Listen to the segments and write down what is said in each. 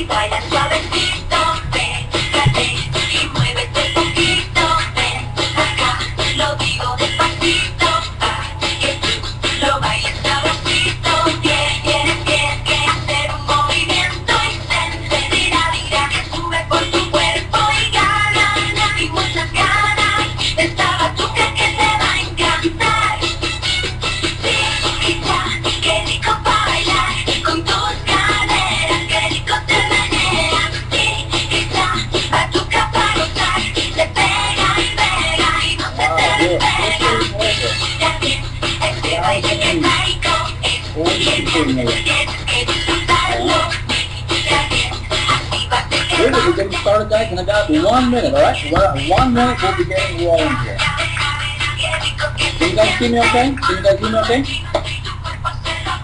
baila suavecito, pégate y muévete poquito, ven acá, lo digo despacito, que tú lo bailes sabrosito, tienes que hacer un movimiento y sentir que sube por tu cuerpo y ganas y muchas ganas, esta batuca que te va a encantar. Qué rico bailar con tus caderas, qué rico te meneas. Esta batuca para gozar, te pega y no se te despega. También este baile que traigo tienes que disfrutarlo. También actívate que We're getting started, guys, in about 1 minute, alright? 1 minute, we'll be getting rolling here. Can you guys see me okay? Can you guys hear me okay?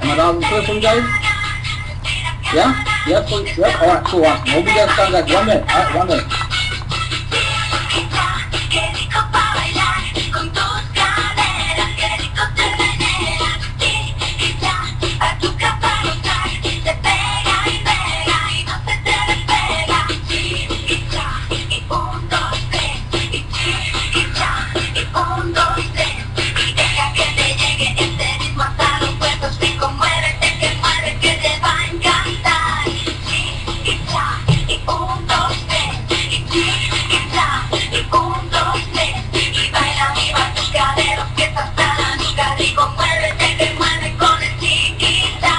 Am I loud and clear for you guys? Yeah? Yes, please? Yep? Alright, cool, awesome. We'll be getting started, guys. 1 minute. Alright, 1 minute. Qué rico bailar con tus caderas, qué rico te meneas. Esta batuca para gozar, te pega y no se te despega. Y 1, 2, 3, y 1, 2, 3. Y deja que te llegue este ritmo hasta los huesos, rico, muévete que te va a encantar. Y 1, 2, 3, y 1, 2, 3, y baila mi batuca de los pies hasta la nuca, rico, muévete que mueve con el chiquita.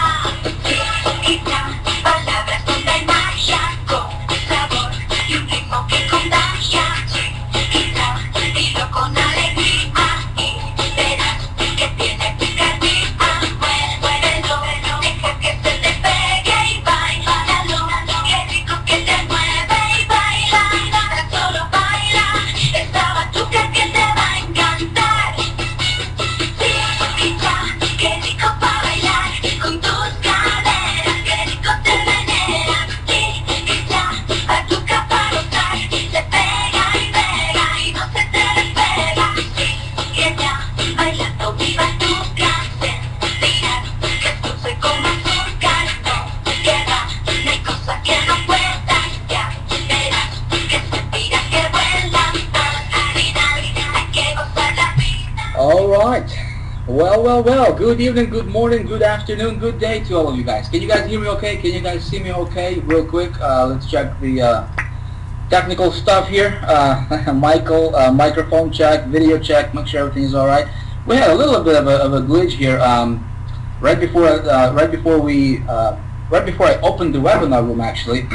Palabras donde hay magia, con sabor y un ritmo que contagia. Chiquita, dilo con alegría y verás que tiene picardía. Muévelo, deja que se te pegue y bailalo. Qué rico que te mueve y baila, tan solo baila esta batuca que te va a encantar. Qué rico para bailar con tus caderas, qué rico te meneas. Esta batuca para gozar, te pega y no se te despega. Ella bailando mi batuca, sentirás que dulce como azúcar, no queda, no hay cosa que no pueda, ya verás que sentirás que vuelan al final, hay que gozar la vida. Alright. Well. Good evening, good morning, good afternoon, good day to all of you guys. Can you guys hear me okay? Can you guys see me okay? Real quick, let's check the technical stuff here. Michael, microphone check, video check, make sure everything is alright. We had a little bit of a glitch here right before I opened the webinar room. Actually,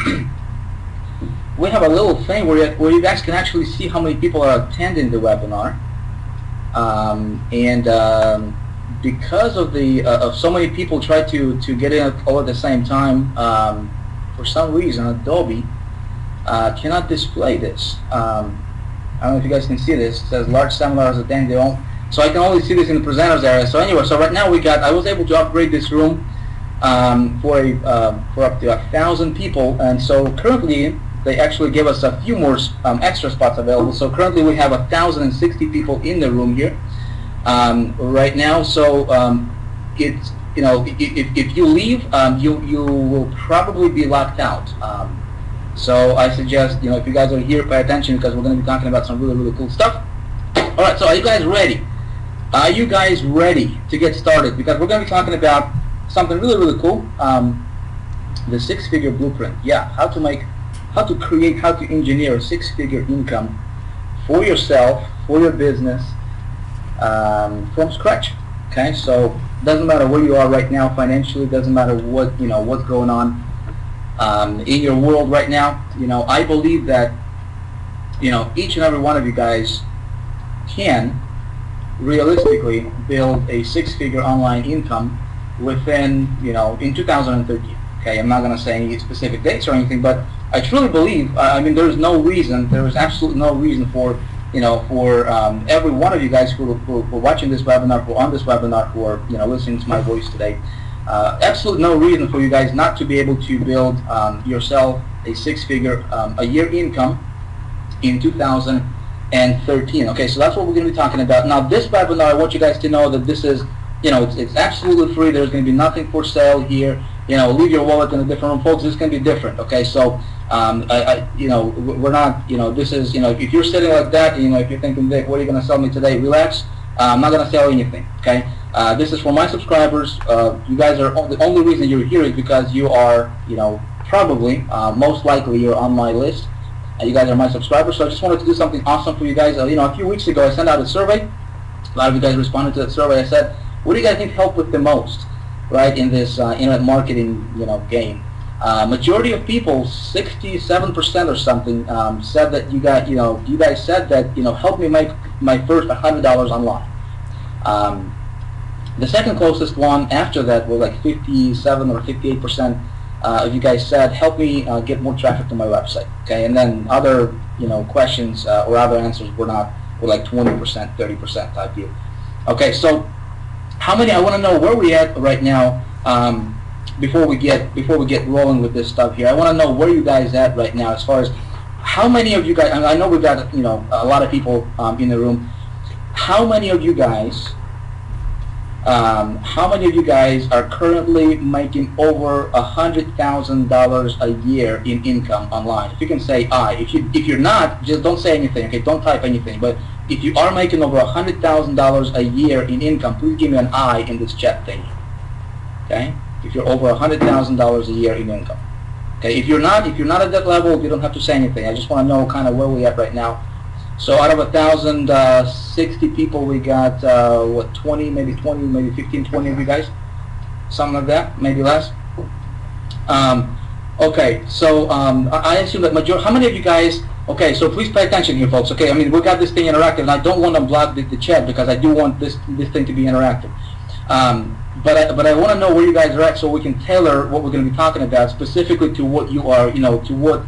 we have a little thing where you guys can actually see how many people are attending the webinar. Because of the of so many people try to get in all at the same time, for some reason Adobe cannot display this. I don't know if you guys can see this. It says large seminars attended. So I can only see this in the presenters area. So anyway, so right now I was able to upgrade this room for up to 1,000 people, and so currently they actually give us a few more extra spots available. So currently we have 1,060 people in the room here right now. So it's, you know, if you leave, you will probably be locked out. So I suggest, you know, if you guys are here, pay attention, because we're going to be talking about some really cool stuff. All right, so are you guys ready? Are you guys ready to get started? Because we're going to be talking about something really cool, the six-figure blueprint. Yeah, how to create, how to engineer a six-figure income for yourself, for your business, from scratch. Okay, so doesn't matter where you are right now financially, doesn't matter what, you know, what's going on in your world right now. You know, I believe that, you know, each and every one of you guys can realistically build a six-figure online income within, you know, in 2013. Okay, I'm not going to say any specific dates or anything, but I truly believe, I mean, there is absolutely no reason for, you know, for every one of you guys who are watching this webinar, who are on this webinar, who are, you know, listening to my voice today, absolutely no reason for you guys not to be able to build yourself a six-figure a year income in 2013. Okay, so that's what we're going to be talking about. Now, this webinar, I want you guys to know that this is, you know, it's absolutely free. There's going to be nothing for sale here. leave your wallet in a different room. Folks, this can be different, okay? So, we're not, this is, if you're sitting like that, if you're thinking, Vic, what are you going to sell me today? Relax. I'm not going to sell anything, okay? This is for my subscribers. You guys are, the only reason you're here is because you are, probably, most likely you're on my list. You guys are my subscribers, so I just wanted to do something awesome for you guys. A few weeks ago I sent out a survey. A lot of you guys responded to that survey. I said, what do you guys think helped with the most, right, in this internet marketing, game? Majority of people, 67% or something, said that you guys said that, help me make my first $100 online. The second closest one after that was like 57 or 58%. You guys said, help me get more traffic to my website, okay? And then other, questions or other answers were like 20%, 30% type deal. Okay, so how many? I want to know where we at right now. Before we get rolling with this stuff here, I want to know where you guys at right now as far as how many of you guys. I know we've got a lot of people in the room. How many of you guys? How many of you guys are currently making over $100,000 a year in income online? If you can say I. If you're not, just don't say anything. Okay, don't type anything. But if you are making over $100,000 a year in income, please give me an I in this chat thing. Okay, if you're over $100,000 a year in income. Okay, if you're not at that level, you don't have to say anything. I just want to know kind of where we at right now. So out of 1,060 people, we got, 20, maybe 15, 20 of you guys? Something like that, maybe less? Okay, so I assume that how many of you guys, okay, so please pay attention here, folks, okay? I mean, we got this thing interactive, and I don't want to block the chat because I do want this thing to be interactive. But I want to know where you guys are at so we can tailor what we're going to be talking about specifically to what you are, to what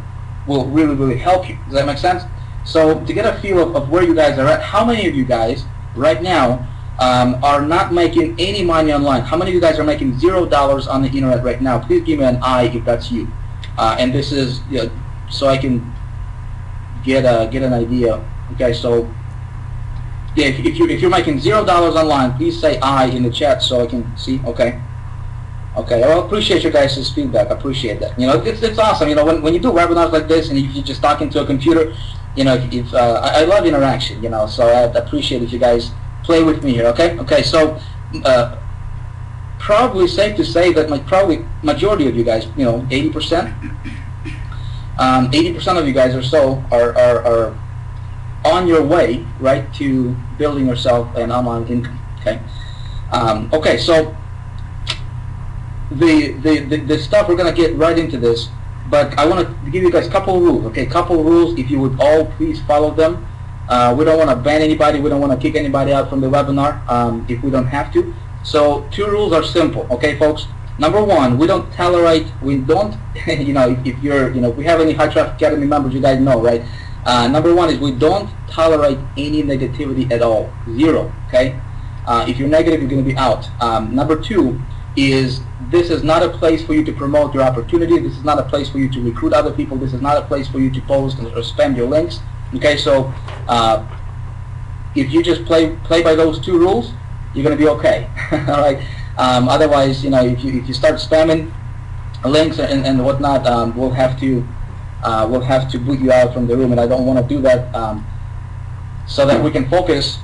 will really, really help you. Does that make sense? So to get a feel of where you guys are at, how many of you guys right now are not making any money online? How many of you guys are making $0 on the internet right now? Please give me an I if that's you. And this is so I can get an idea. Okay, so yeah, if you're making $0 online, please say I in the chat so I can see. Okay. Okay, well, I appreciate your guys' feedback. I appreciate that. It's awesome. When you do webinars like this and you're just talking to a computer, I love interaction. So I appreciate if you guys play with me here. Okay. Okay. So probably safe to say that probably majority of you guys, 80%, 80% of you guys or so are on your way right to building yourself an online income. Okay. Okay. So the stuff, we're going to get right into this, but I want to give you guys a couple of rules. Okay, couple of rules. If you would all please follow them. We don't want to ban anybody. We don't want to kick anybody out from the webinar if we don't have to. So 2 rules are simple. Okay, folks. Number 1, we don't tolerate. We don't. If you're, if we have any High Traffic Academy members, you guys know, right? Number 1 is we don't tolerate any negativity at all. 0. Okay. If you're negative, you're going to be out. Number 2 is this is not a place for you to promote your opportunity. This is not a place for you to recruit other people. This is not a place for you to post or spam your links. Okay, so if you just play by those 2 rules, you're going to be okay. All right. Otherwise, if you start spamming links and whatnot, we'll have to boot you out from the room, and I don't want to do that. So that we can focus,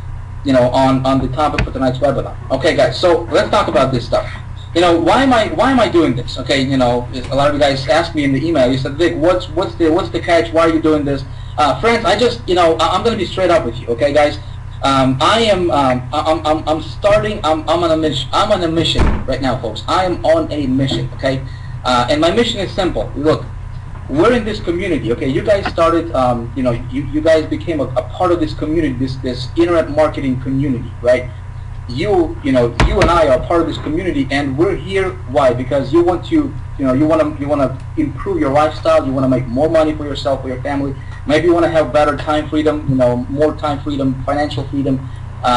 on the topic for tonight's webinar. Okay, guys. So let's talk about this stuff. Why am I doing this? Okay, a lot of you guys asked me in the email. You said, Vic, what's the catch? Why are you doing this? Friends, I just, I'm going to be straight up with you. Okay, guys. I'm on a mission. I'm on a mission right now, folks. I am on a mission. Okay, and my mission is simple. Look, we're in this community. Okay, you guys started. You guys became a part of this community, this internet marketing community, right? You and I are part of this community, and we're here. Why? Because you want to, you want to improve your lifestyle. You want to make more money for yourself, for your family. Maybe you want to have better time freedom. More time freedom, financial freedom.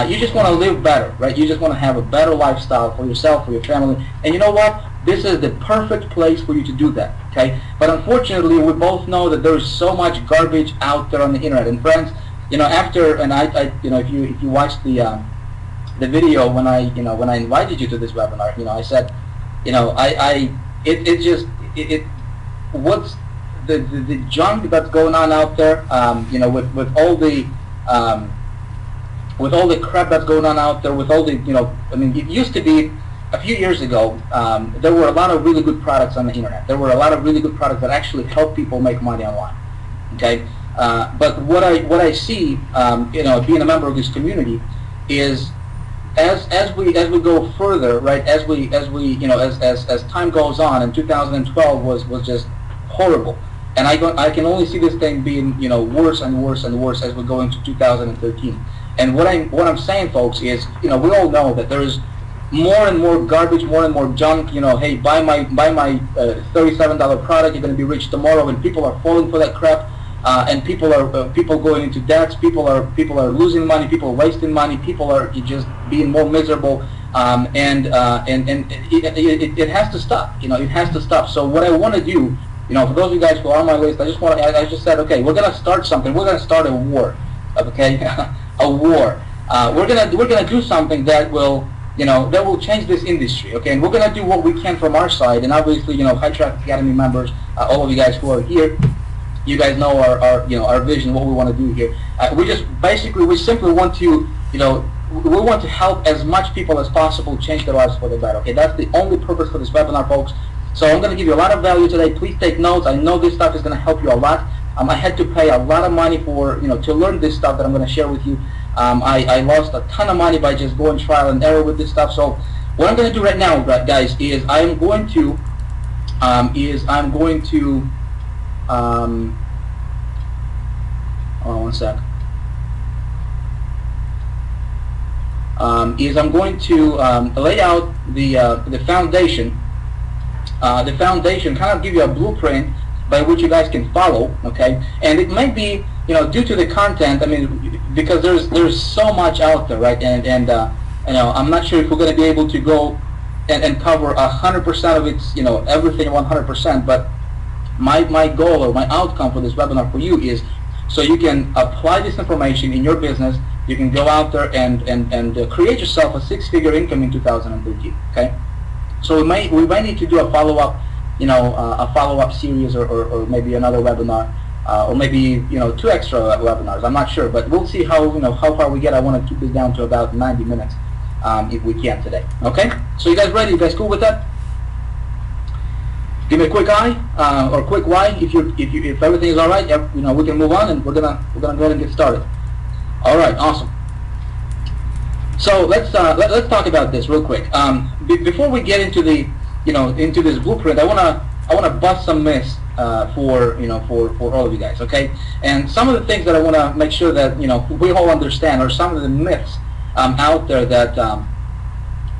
You just want to live better, right? You just want to have a better lifestyle for yourself, for your family. And you know what? This is the perfect place for you to do that. Okay. But unfortunately, we both know that there is so much garbage out there on the internet. And friends, after if you watch the video when I invited you to this webinar, I said, it just what's the junk that's going on out there, um, with all the crap that's going on out there, with all the, I mean, it used to be a few years ago, there were a lot of really good products on the internet. There were a lot of really good products that actually help people make money online. Okay, but what I see, being a member of this community, is as we go further, right? As time goes on, and 2012 was just horrible, and I can only see this thing being worse and worse and worse as we go into 2013. And what I'm saying, folks, is we all know that there is more and more garbage, more and more junk. Hey, buy my $37 product, you're going to be rich tomorrow, and people are falling for that crap. And people going into debts. People are losing money. People are wasting money. People are just being more miserable. And it has to stop. It has to stop. So what I want to do, for those of you guys who are on my list, I just said, okay, we're gonna start something. We're gonna start a war. Okay, a war. We're gonna do something that will change this industry. Okay, and we're gonna do what we can from our side. And obviously, High Traffic Academy members, all of you guys who are here, you guys know our vision, what we want to do here. We simply want to, we want to help as much people as possible change their lives for the better. Okay, that's the only purpose for this webinar, folks. So I'm going to give you a lot of value today. Please take notes. I know this stuff is going to help you a lot. I had to pay a lot of money for, to learn this stuff that I'm going to share with you. I lost a ton of money by just going trial and error with this stuff. So what I'm going to do right now, guys, is I'm going to hold on one sec. Is I'm going to lay out the foundation. The foundation, kind of give you a blueprint by which you guys can follow. Okay, and it might be due to the content. I mean, because there's so much out there, right? And I'm not sure if we're going to be able to go and cover 100% of its everything 100%, but my goal or my outcome for this webinar for you is so you can apply this information in your business. You can go out there and create yourself a six-figure income in 2013. Okay, so we might need to do a follow-up, a follow-up series or maybe another webinar, or maybe two extra webinars. I'm not sure, but we'll see how far we get. I want to keep this down to about 90 minutes if we can today. Okay, so you guys ready? You guys cool with that? Give me a quick I or quick Y if everything is all right. We can move on, and we're gonna go ahead and get started. All right, awesome. So let's talk about this real quick. Before we get into the into this blueprint, I wanna bust some myths for all of you guys. Okay, and some of the things that I wanna make sure that we all understand are some of the myths out there that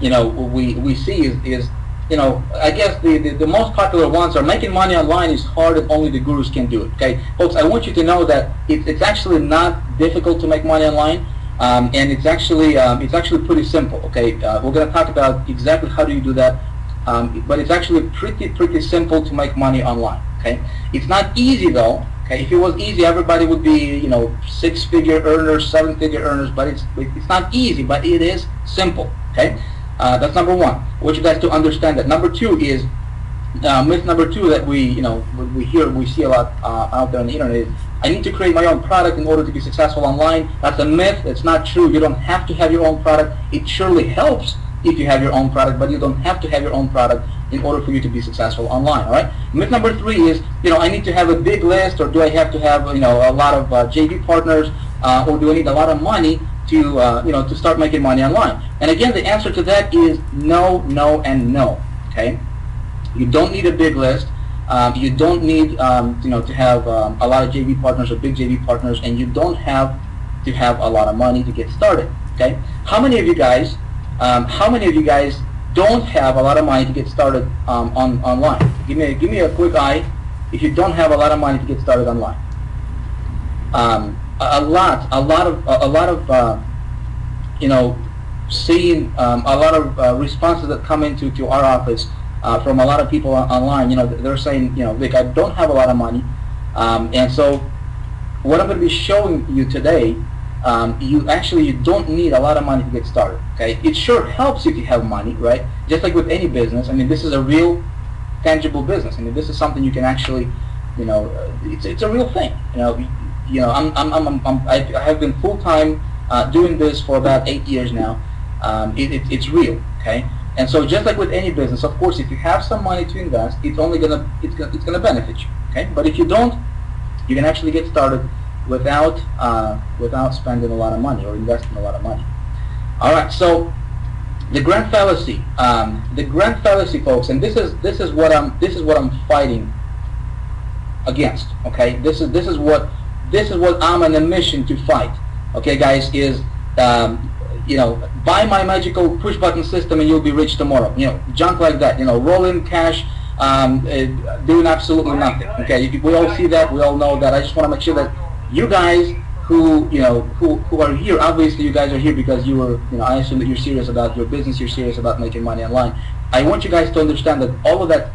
we see is I guess the most popular ones are making money online is hard and only the gurus can do it. Okay, folks, I want you to know that it's actually not difficult to make money online, and it's actually pretty simple. Okay, we're going to talk about exactly how do you do that, but it's actually pretty simple to make money online. Okay, it's not easy though. Okay, if it was easy, everybody would be six-figure earners, seven-figure earners, but it's not easy, but it is simple. Okay. That's number one. I want you guys to understand that. Number two is myth number two that we see a lot out there on the internet is I need to create my own product in order to be successful online. That's a myth. It's not true. You don't have to have your own product. It surely helps if you have your own product, but you don't have to have your own product in order for you to be successful online. All right. Myth number three is I need to have a big list, or do I have to have a lot of JV partners, or do I need a lot of money to to start making money online? And again, the answer to that is no, no, and no. Okay, you don't need a big list. You don't need to have a lot of JV partners or big JV partners, and you don't have to have a lot of money to get started. Okay, how many of you guys don't have a lot of money to get started online? Give me a quick eye if you don't have a lot of money to get started online. A lot of seeing a lot of responses that come into our office from a lot of people online. They're saying, Vic, I don't have a lot of money, and so what I'm going to be showing you today, you don't need a lot of money to get started. Okay, it sure helps if you have money, right? Just like with any business. I mean, this is a real tangible business. I mean, this is something you can actually, you know, it's a real thing. You know, I have been full time doing this for about 8 years now. It's real, okay? And so just like with any business, of course, if you have some money to invest, it's gonna benefit you, okay? But if you don't, you can actually get started without spending a lot of money or investing a lot of money. All right, so the grand fallacy, folks, and this is what I'm fighting against. Okay, this is what I'm on a mission to fight. Okay, guys, is you know, buy my magical push button system and you'll be rich tomorrow. You know, junk like that. You know, roll in cash, doing absolutely nothing. Okay, we all see that, we all know that. I just want to make sure that you guys who are here, obviously you guys are here because I assume that you're serious about your business, you're serious about making money online. I want you guys to understand that all of that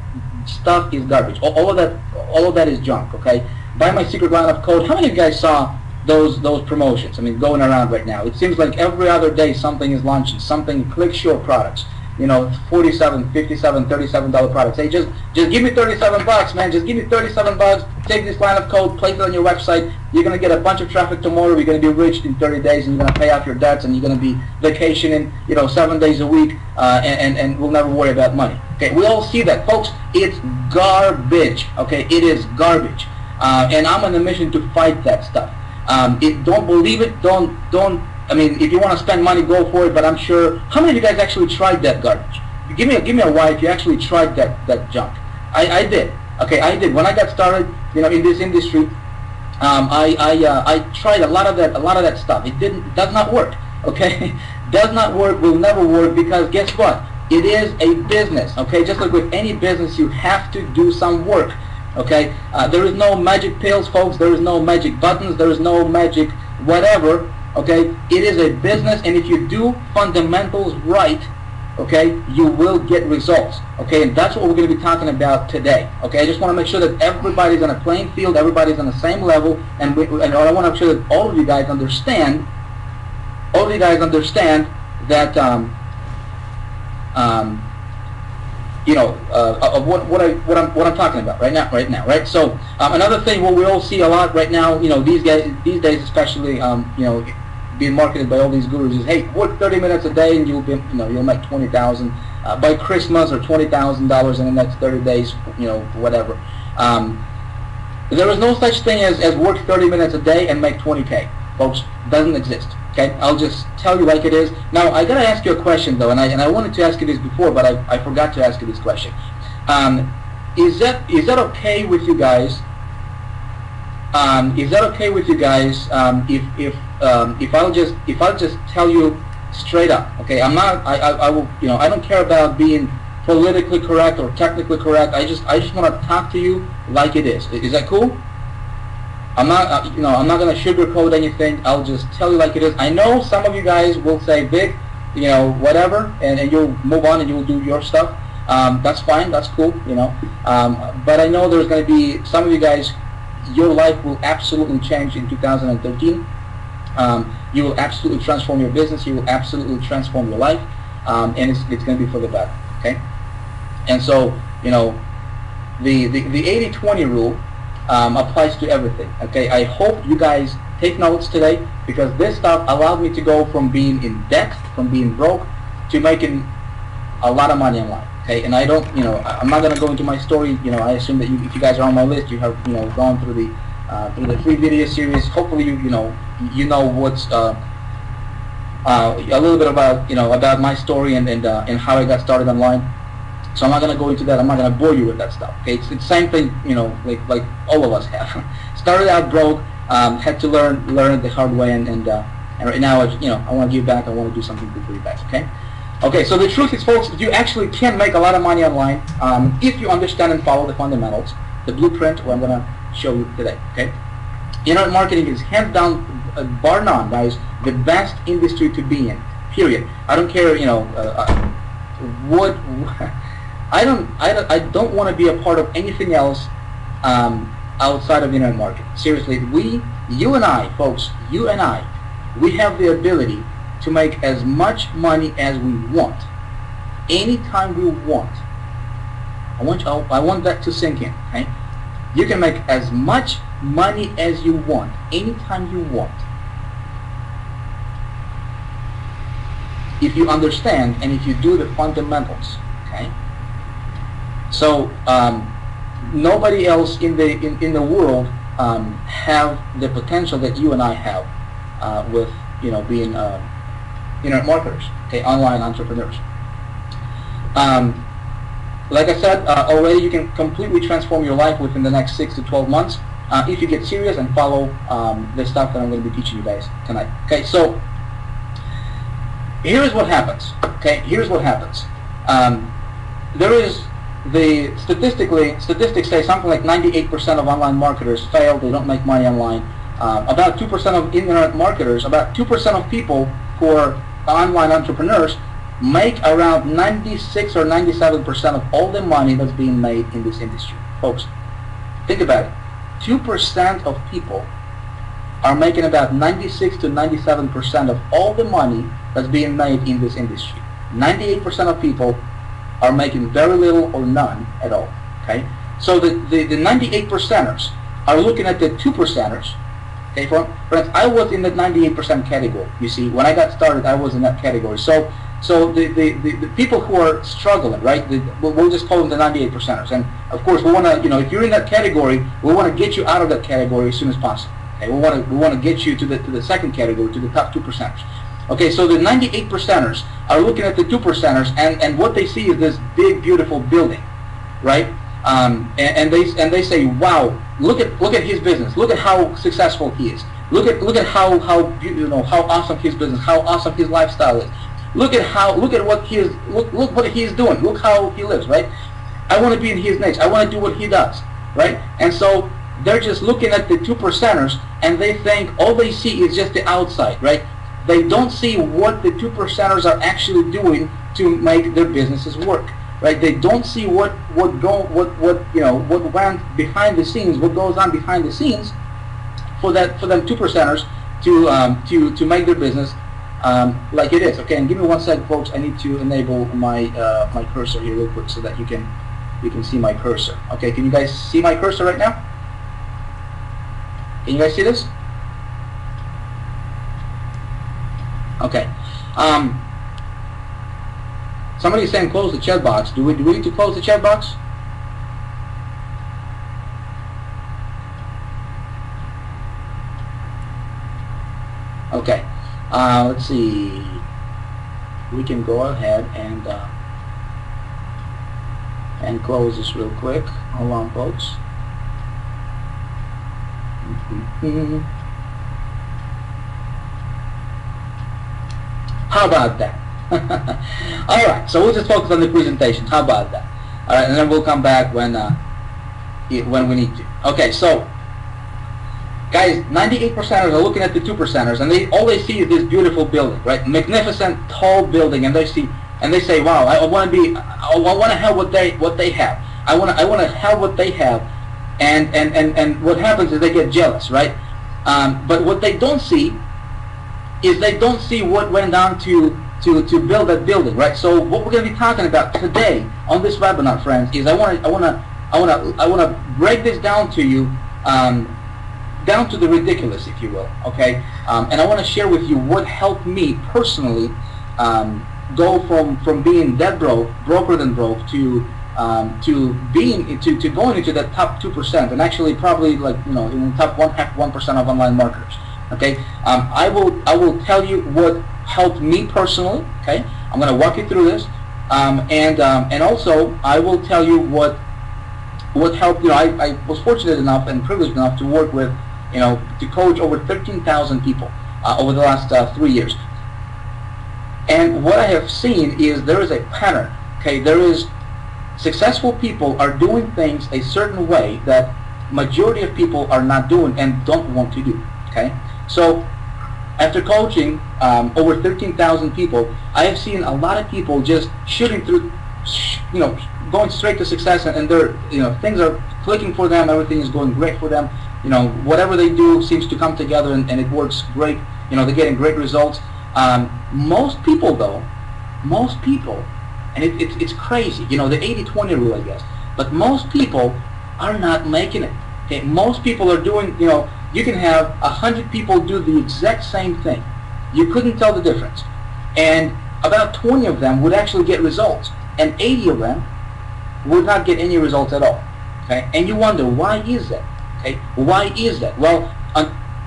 stuff is garbage. All of that is junk. Okay, buy my secret lineup code. How many of you guys saw those promotions? I mean, going around right now. It seems like every other day something is launching. Something ClickSure products. You know, $47, $57, $37 products. Hey, just give me 37 bucks, man. Just give me 37 bucks. Take this lineup code, place it on your website. You're gonna get a bunch of traffic tomorrow. You're gonna be rich in 30 days, and you're gonna pay off your debts, and you're gonna be vacationing, 7 days a week, and we'll never worry about money. Okay, we all see that, folks. It's garbage. Okay, it is garbage, and I'm on a mission to fight that stuff. Don't believe it. Don't. I mean, if you want to spend money, go for it. But I'm sure. How many of you guys actually tried that garbage? Give me a why if you actually tried that junk. I did. Okay, I did. When I got started, in this industry, I tried a lot of that stuff. It does not work. Okay, does not work. Will never work because guess what? It is a business. Okay, just like with any business, you have to do some work. Okay, there is no magic pills, folks. There is no magic buttons. There is no magic whatever. Okay, it is a business, and if you do fundamentals right, okay, you will get results. Okay, and that's what we're going to be talking about today. Okay, I just want to make sure that everybody's on a playing field, everybody's on the same level, and I want to make sure that all of you guys understand. That of what I'm talking about right now, right? So another thing, what we all see a lot right now, these days especially, being marketed by all these gurus is, hey, work 30 minutes a day and you'll make $20,000 by Christmas, or $20,000 in the next 30 days, whatever. There is no such thing as work 30 minutes a day and make 20K, folks. Doesn't exist. Okay, I'll just tell you like it is. Now, I gotta ask you a question though, and I wanted to ask you this before, but I forgot to ask you this question. Is that okay with you guys? Is that okay with you guys? If I'll just tell you straight up, okay? I will. I don't care about being politically correct or technically correct. I just want to talk to you like it is. Is that cool? I'm not, I'm not going to sugarcoat anything. I'll just tell you like it is. I know some of you guys will say, Vic, whatever, and you'll move on and you'll do your stuff. That's fine. That's cool, But I know there's going to be some of you guys, your life will absolutely change in 2013. You will absolutely transform your business. You will absolutely transform your life, and it's going to be for the better. Okay. And so, the 80-20 rule applies to everything. Okay, I hope you guys take notes today, because this stuff allowed me to go from being in debt, from being broke, to making a lot of money online. Okay, and I don't, I'm not going to go into my story. I assume that if you guys are on my list, you have, gone through the free video series. Hopefully, you know what's a little bit about, about my story and how I got started online. So I'm not going to go into that. I'm not going to bore you with that stuff. Okay, it's the same thing, like all of us have. Started out broke, had to learn it the hard way, and right now, I want to give back. I want to do something good for you guys. Okay. Okay. So the truth is, folks, you actually can make a lot of money online if you understand and follow the fundamentals, the blueprint, what I'm going to show you today. Okay. Internet marketing is hands down, bar none, guys, the best industry to be in. Period. I don't care, what. I don't want to be a part of anything else outside of internet marketing. Seriously, you and I, folks, we have the ability to make as much money as we want, anytime we want, I want that to sink in. Okay, you can make as much money as you want, anytime you want, if you understand and if you do the fundamentals. Okay, so nobody else in the world have the potential that you and I have with being internet marketers, okay, online entrepreneurs. Like I said already, you can completely transform your life within the next 6 to 12 months if you get serious and follow the stuff that I'm going to be teaching you guys tonight. Okay, so here's what happens. Okay, here's what happens. There is statistics say something like 98% of online marketers fail. They don't make money online. About 2% of internet marketers, about 2% of people who are online entrepreneurs make around 96 or 97% of all the money that's being made in this industry. Folks, think about it. 2% of people are making about 96 to 97% of all the money that's being made in this industry. 98% of people are making very little or none at all. Okay, so the 98%ers are looking at the 2%ers. Okay, friends, I was in the 98% category. You see, when I got started, I was in that category. So the people who are struggling, right? We'll just call them the 98%ers. And of course, we want to, if you're in that category, we want to get you out of that category as soon as possible. Okay, we want to get you to the second category, to the top 2%ers. Okay, so the 98%ers are looking at the 2%ers, and what they see is this big, beautiful building, right? And they say, wow, look at his business. Look at how successful he is. Look at how awesome his business, how awesome his lifestyle is. Look at what he is. Look what he is doing. Look how he lives, right? I want to be in his niche. I want to do what he does, right? And so they're just looking at the 2%ers, and they think all they see is just the outside, right? They don't see what the 2%ers are actually doing to make their businesses work, right? They don't see what went behind the scenes, what goes on behind the scenes for them 2%ers to make their business like it is. Okay, and give me 1 second, folks. I need to enable my my cursor here real quick so that you can see my cursor. Okay, can you guys see my cursor right now? Can you guys see this? Okay. Somebody's saying close the chat box. Do we need to close the chat box? Okay. Let's see. We can go ahead and close this real quick. Hold on, folks. How about that? Alright, so we'll just focus on the presentation. How about that? Alright, and then we'll come back when we need to. Okay, so guys, 98%ers are looking at the 2%ers, and all they see is this beautiful building, right? Magnificent, tall building, and they say, wow, I want to have what they have. I want to have what they have, and what happens is they get jealous, right? But what they don't see is they don't see what went on to build that building, right? So what we're going to be talking about today on this webinar, friends, is I want to break this down to you, down to the ridiculous, if you will, okay? And I want to share with you what helped me personally go from being dead broke, broker than broke, to going into that top 2%, and actually probably in the top 1% of online marketers. Okay, I will tell you what helped me personally. Okay, I'm going to walk you through this, and also I will tell you what helped. I was fortunate enough and privileged enough to work with, to coach over 13,000 people over the last 3 years. And what I have seen is there is a pattern. Okay, there is successful people are doing things a certain way that majority of people are not doing and don't want to do. Okay. So after coaching over 13,000 people, I have seen a lot of people just shooting through, going straight to success, and they're, things are clicking for them, everything is going great for them. Whatever they do seems to come together, and it works great. They're getting great results. Most people, and it's crazy, the 80-20 rule, I guess. But most people are not making it. Okay, most people are doing, you can have 100 people do the exact same thing. You couldn't tell the difference. And about 20 of them would actually get results, and 80 of them would not get any results at all. Okay, and you wonder, why is that? Okay, why is that? Well,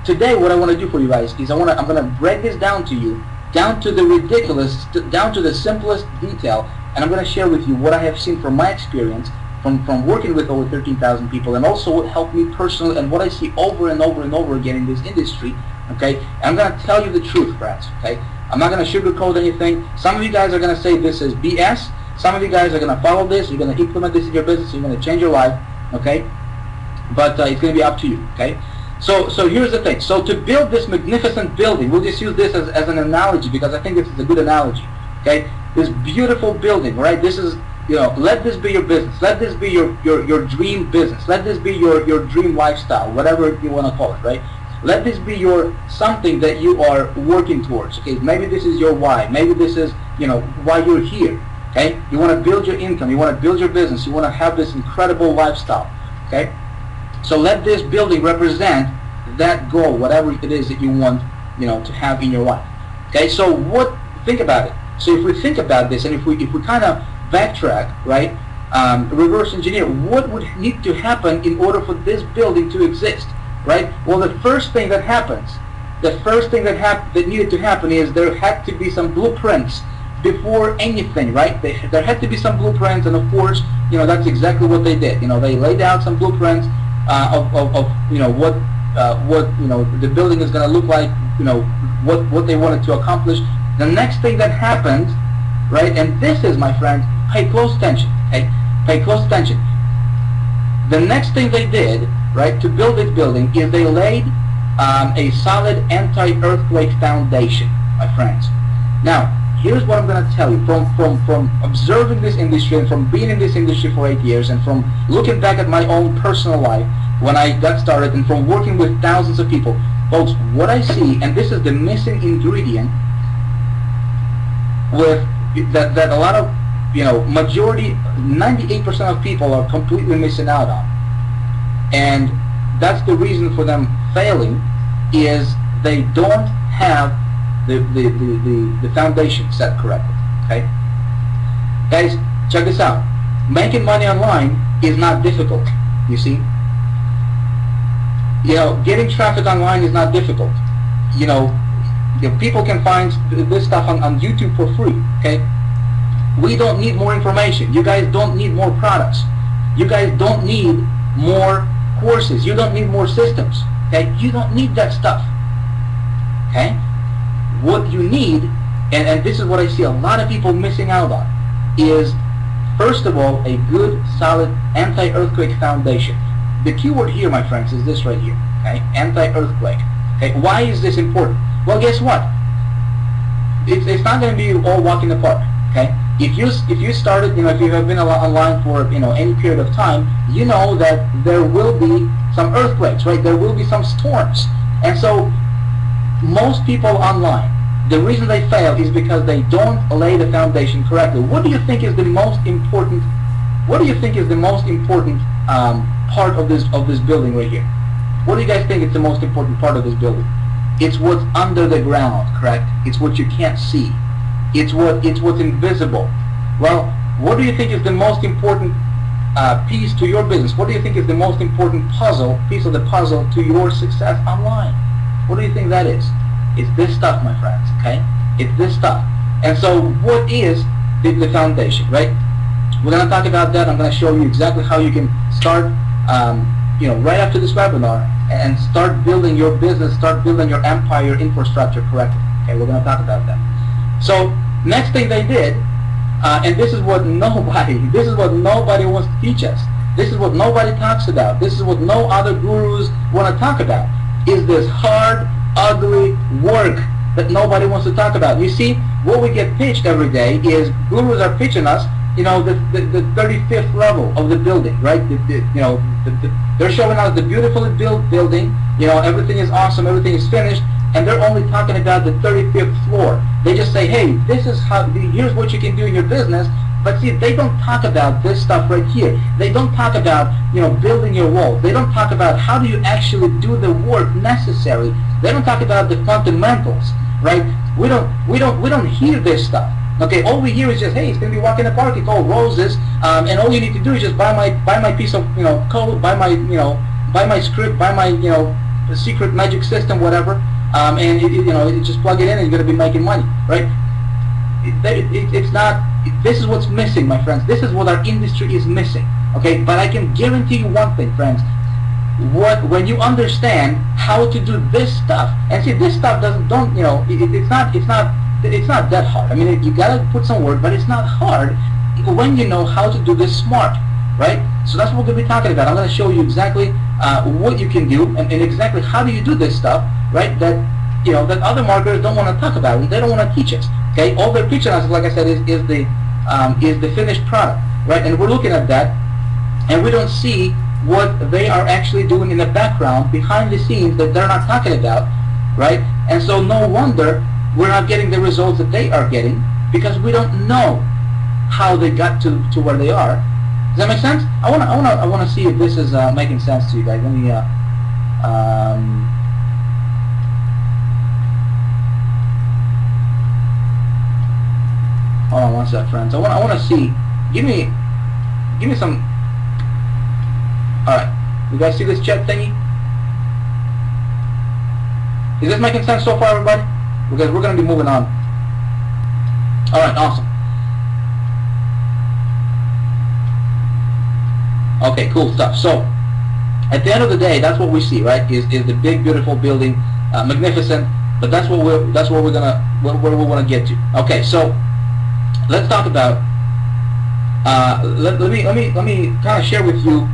today what I want to do for you guys is I'm going to break this down to you, down to the ridiculous, down to the simplest detail, and I'm going to share with you what I have seen from my experience, from working with over 13,000 people, and also what helped me personally, and what I see over and over and over again in this industry. Okay, and I'm going to tell you the truth, friends. Okay, I'm not going to sugarcoat anything. Some of you guys are going to say this is BS. Some of you guys are going to follow this. You're going to implement this in your business. You're going to change your life. Okay, but it's going to be up to you. Okay, so here's the thing. So to build this magnificent building, we'll just use this as an analogy, because I think this is a good analogy. Okay, this beautiful building, right? This is, let this be your business. Let this be your dream business. Let this be your dream lifestyle, whatever you want to call it, right? Let this be your something that you are working towards. Okay, maybe this is your why. Maybe this is, why you're here. Okay, you want to build your income. You want to build your business. You want to have this incredible lifestyle. Okay, so let this building represent that goal, whatever it is that you want, to have in your life. Okay, so think about it. So if we think about this, and if we kind of backtrack, right, reverse engineer, what would need to happen in order for this building to exist, right? Well, the first thing that happens, that needed to happen is there had to be some blueprints before anything, right? There had to be some blueprints, and of course, that's exactly what they did. They laid out some blueprints of what the building is going to look like, what they wanted to accomplish. The next thing that happened, right, and this is, my friends, pay close attention, okay? Pay close attention. The next thing they did, right, to build this building is they laid a solid anti-earthquake foundation, my friends. Now, here's what I'm going to tell you. From observing this industry, and from being in this industry for 8 years, and from looking back at my own personal life when I got started, and from working with thousands of people, folks, what I see, and this is the missing ingredient with that a lot of, majority, 98% of people are completely missing out on. And that's the reason for them failing, is they don't have the foundation set correctly. Okay, guys, check this out. Making money online is not difficult. You see, getting traffic online is not difficult. People can find this stuff on YouTube for free. Okay, we don't need more information. You guys don't need more products. You guys don't need more courses. You don't need more systems. Okay, you don't need that stuff. Okay, what you need, and this is what I see a lot of people missing out on, is first of all a good solid anti-earthquake foundation. The key word here, my friends, is this right here. Okay, anti-earthquake. Okay, why is this important? Well, guess what? It's not going to be all walk in the park. Okay, if you started, if you have been online for any period of time, you know that there will be some earthquakes, right? There will be some storms, and so most people online, the reason they fail is because they don't lay the foundation correctly. What do you think is the most important? What do you think is the most important part of this building right here? What do you guys think is the most important part of this building? It's what's under the ground, correct? It's what you can't see. It's what's invisible. Well, what do you think is the most important piece to your business? What do you think is the most important piece of the puzzle to your success online? What do you think that is? It's this stuff, my friends. Okay, it's this stuff. And so, what is the foundation, right? We're going to talk about that. I'm going to show you exactly how you can start, right after this webinar, and start building your business, start building your empire, your infrastructure correctly. Okay, we're going to talk about that. So, next thing they did, and this is what nobody wants to teach us. This is what nobody talks about. This is what no other gurus want to talk about. Is this hard, ugly work that nobody wants to talk about. You see, what we get pitched every day is gurus are pitching us, the 35th level of the building, right? They're showing us the beautifully built building. Everything is awesome, everything is finished, and they're only talking about the 35th floor. They just say, hey, this is here's what you can do in your business. But see, they don't talk about this stuff right here. They don't talk about, building your wall. They don't talk about how do you actually do the work necessary. They don't talk about the fundamentals, right? We don't hear this stuff. Okay, all we hear is just, hey, it's gonna be walking in the park. It's all roses, and all you need to do is just buy my piece of code, buy my script, buy my secret magic system, whatever, and you just plug it in and you're gonna be making money, right? It's not. This is what's missing, my friends. This is what our industry is missing. Okay, but I can guarantee you one thing, friends. When you understand how to do this stuff, and see, this stuff it's not that hard. I mean, you gotta put some work, but it's not hard when you know how to do this smart, right? So that's what we're gonna be talking about. I'm gonna show you exactly what you can do and exactly how do you do this stuff, right? That other marketers don't want to talk about, and they don't want to teach us. Okay, all they're teaching us, like I said, is the finished product, right? And we're looking at that, and we don't see what they are actually doing in the background, behind the scenes, that they're not talking about, right? And so no wonder we're not getting the results that they are getting, because we don't know how they got to where they are. Does that make sense? I wanna see if this is making sense to you guys. Let me hold on one sec, friends. I want to see. Give me some. All right, you guys see this chat thingy? Is this making sense so far, everybody? Because we're going to be moving on. All right, awesome. Okay, cool stuff. So, at the end of the day, that's what we see, right? Is the big, beautiful building, magnificent? But that's what where we want to get to. Okay, so let's talk about. Let me kind of share with you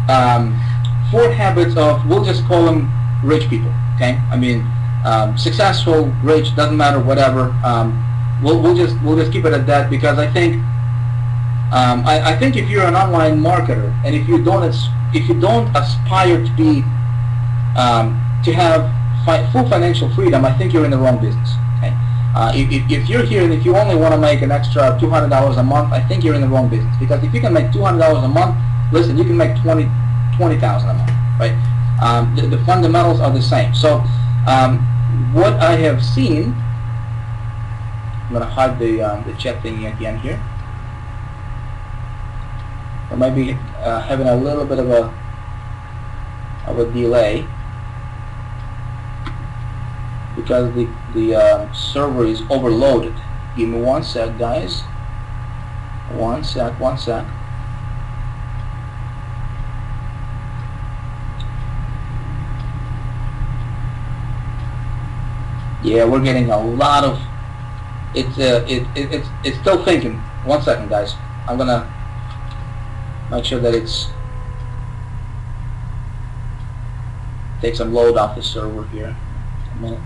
4 habits of, we'll just call them rich people. Okay, I mean successful, rich, doesn't matter, whatever. We'll just keep it at that, because I think if you're an online marketer and if you don't aspire to be to have full financial freedom, I think you're in the wrong business. Okay, if you're here and if you only want to make an extra $200 a month, I think you're in the wrong business, because if you can make $200 a month, listen, you can make $20,000 a month, right? The fundamentals are the same. So what I have seen, I'm going to hide the chat thing again here. I might be having a little bit of a delay, because the server is overloaded. Give me one sec, guys. One sec. Yeah, we're getting a lot of. It's still thinking. 1 second, guys. I'm gonna make sure that it's take some load off the server here. A minute.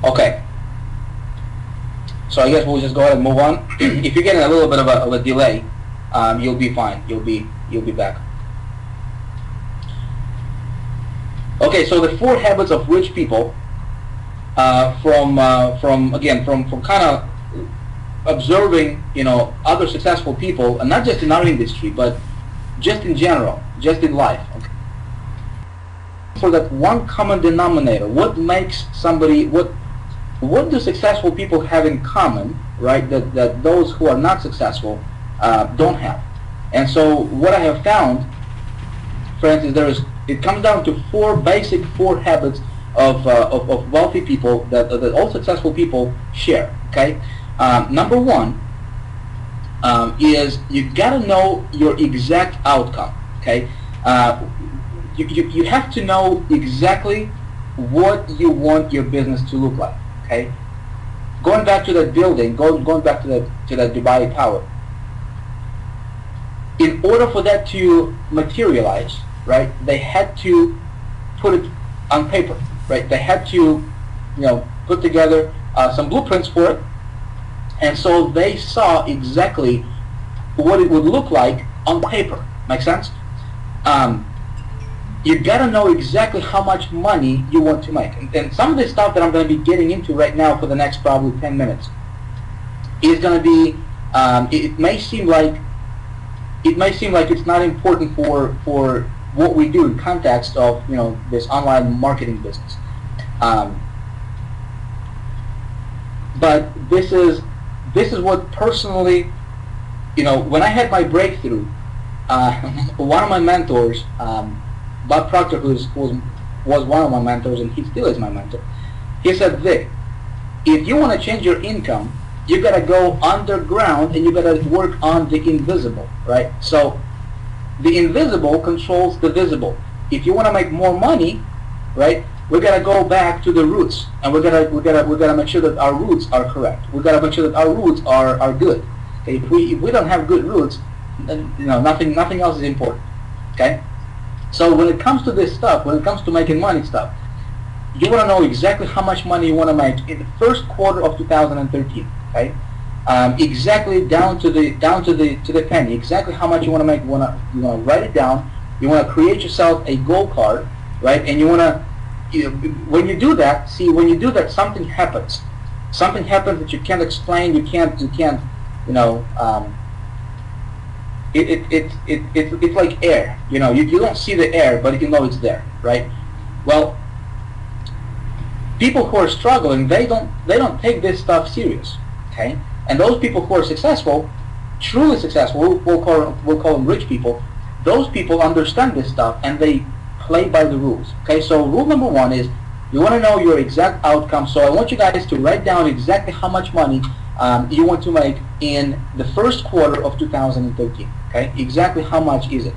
Okay, so I guess we'll just go ahead and move on. If you're getting a little bit of a delay, you'll be fine. You'll be back. Okay, so the 4 habits of rich people, from kind of observing, other successful people, and not just in our industry, but just in general, just in life. Okay? For that one common denominator, what makes somebody, what do successful people have in common, right, that those who are not successful don't have? And so what I have found, friends, is it comes down to 4 basic habits of wealthy people that all successful people share. Okay, number 1 is you gotta know your exact outcome. Okay, you have to know exactly what you want your business to look like. Okay, going back to that building, going back to that Dubai Tower. In order for that to materialize, right, they had to put it on paper. right? They had to, put together some blueprints for it, and so they saw exactly what it would look like on paper. Make sense? You gotta know exactly how much money you want to make, and some of this stuff that I'm going to be getting into right now for the next probably 10 minutes is going to be. It may seem like it's not important for what we do in context of this online marketing business, but this is what personally, when I had my breakthrough, one of my mentors, Bob Proctor, who was one of my mentors, and he still is my mentor, he said, Vic, if you want to change your income, you got to go underground and you got to work on the invisible, right? So the invisible controls the visible. If you want to make more money, right, we got to go back to the roots, and we got to make sure that our roots are correct. We got to make sure that our roots are good. Okay? If we don't have good roots, then nothing else is important. Okay? So when it comes to this stuff, when it comes to making money stuff, you want to know exactly how much money you want to make in the first quarter of 2013. Okay, exactly down to the penny. Exactly how much you want to make. You want to write it down. You want to create yourself a goal card, right? And you want to, when you do that, something happens. Something happens that you can't explain. You can't. It's like air. You don't see the air, but you know it's there, right? Well, people who are struggling, they don't take this stuff serious, okay? And those people who are successful, truly successful, we'll call them rich people. Those people understand this stuff and they play by the rules, okay? So rule number one is you want to know your exact outcome. So I want you guys to write down exactly how much money you want to make in the first quarter of 2013. Okay, exactly how much is it?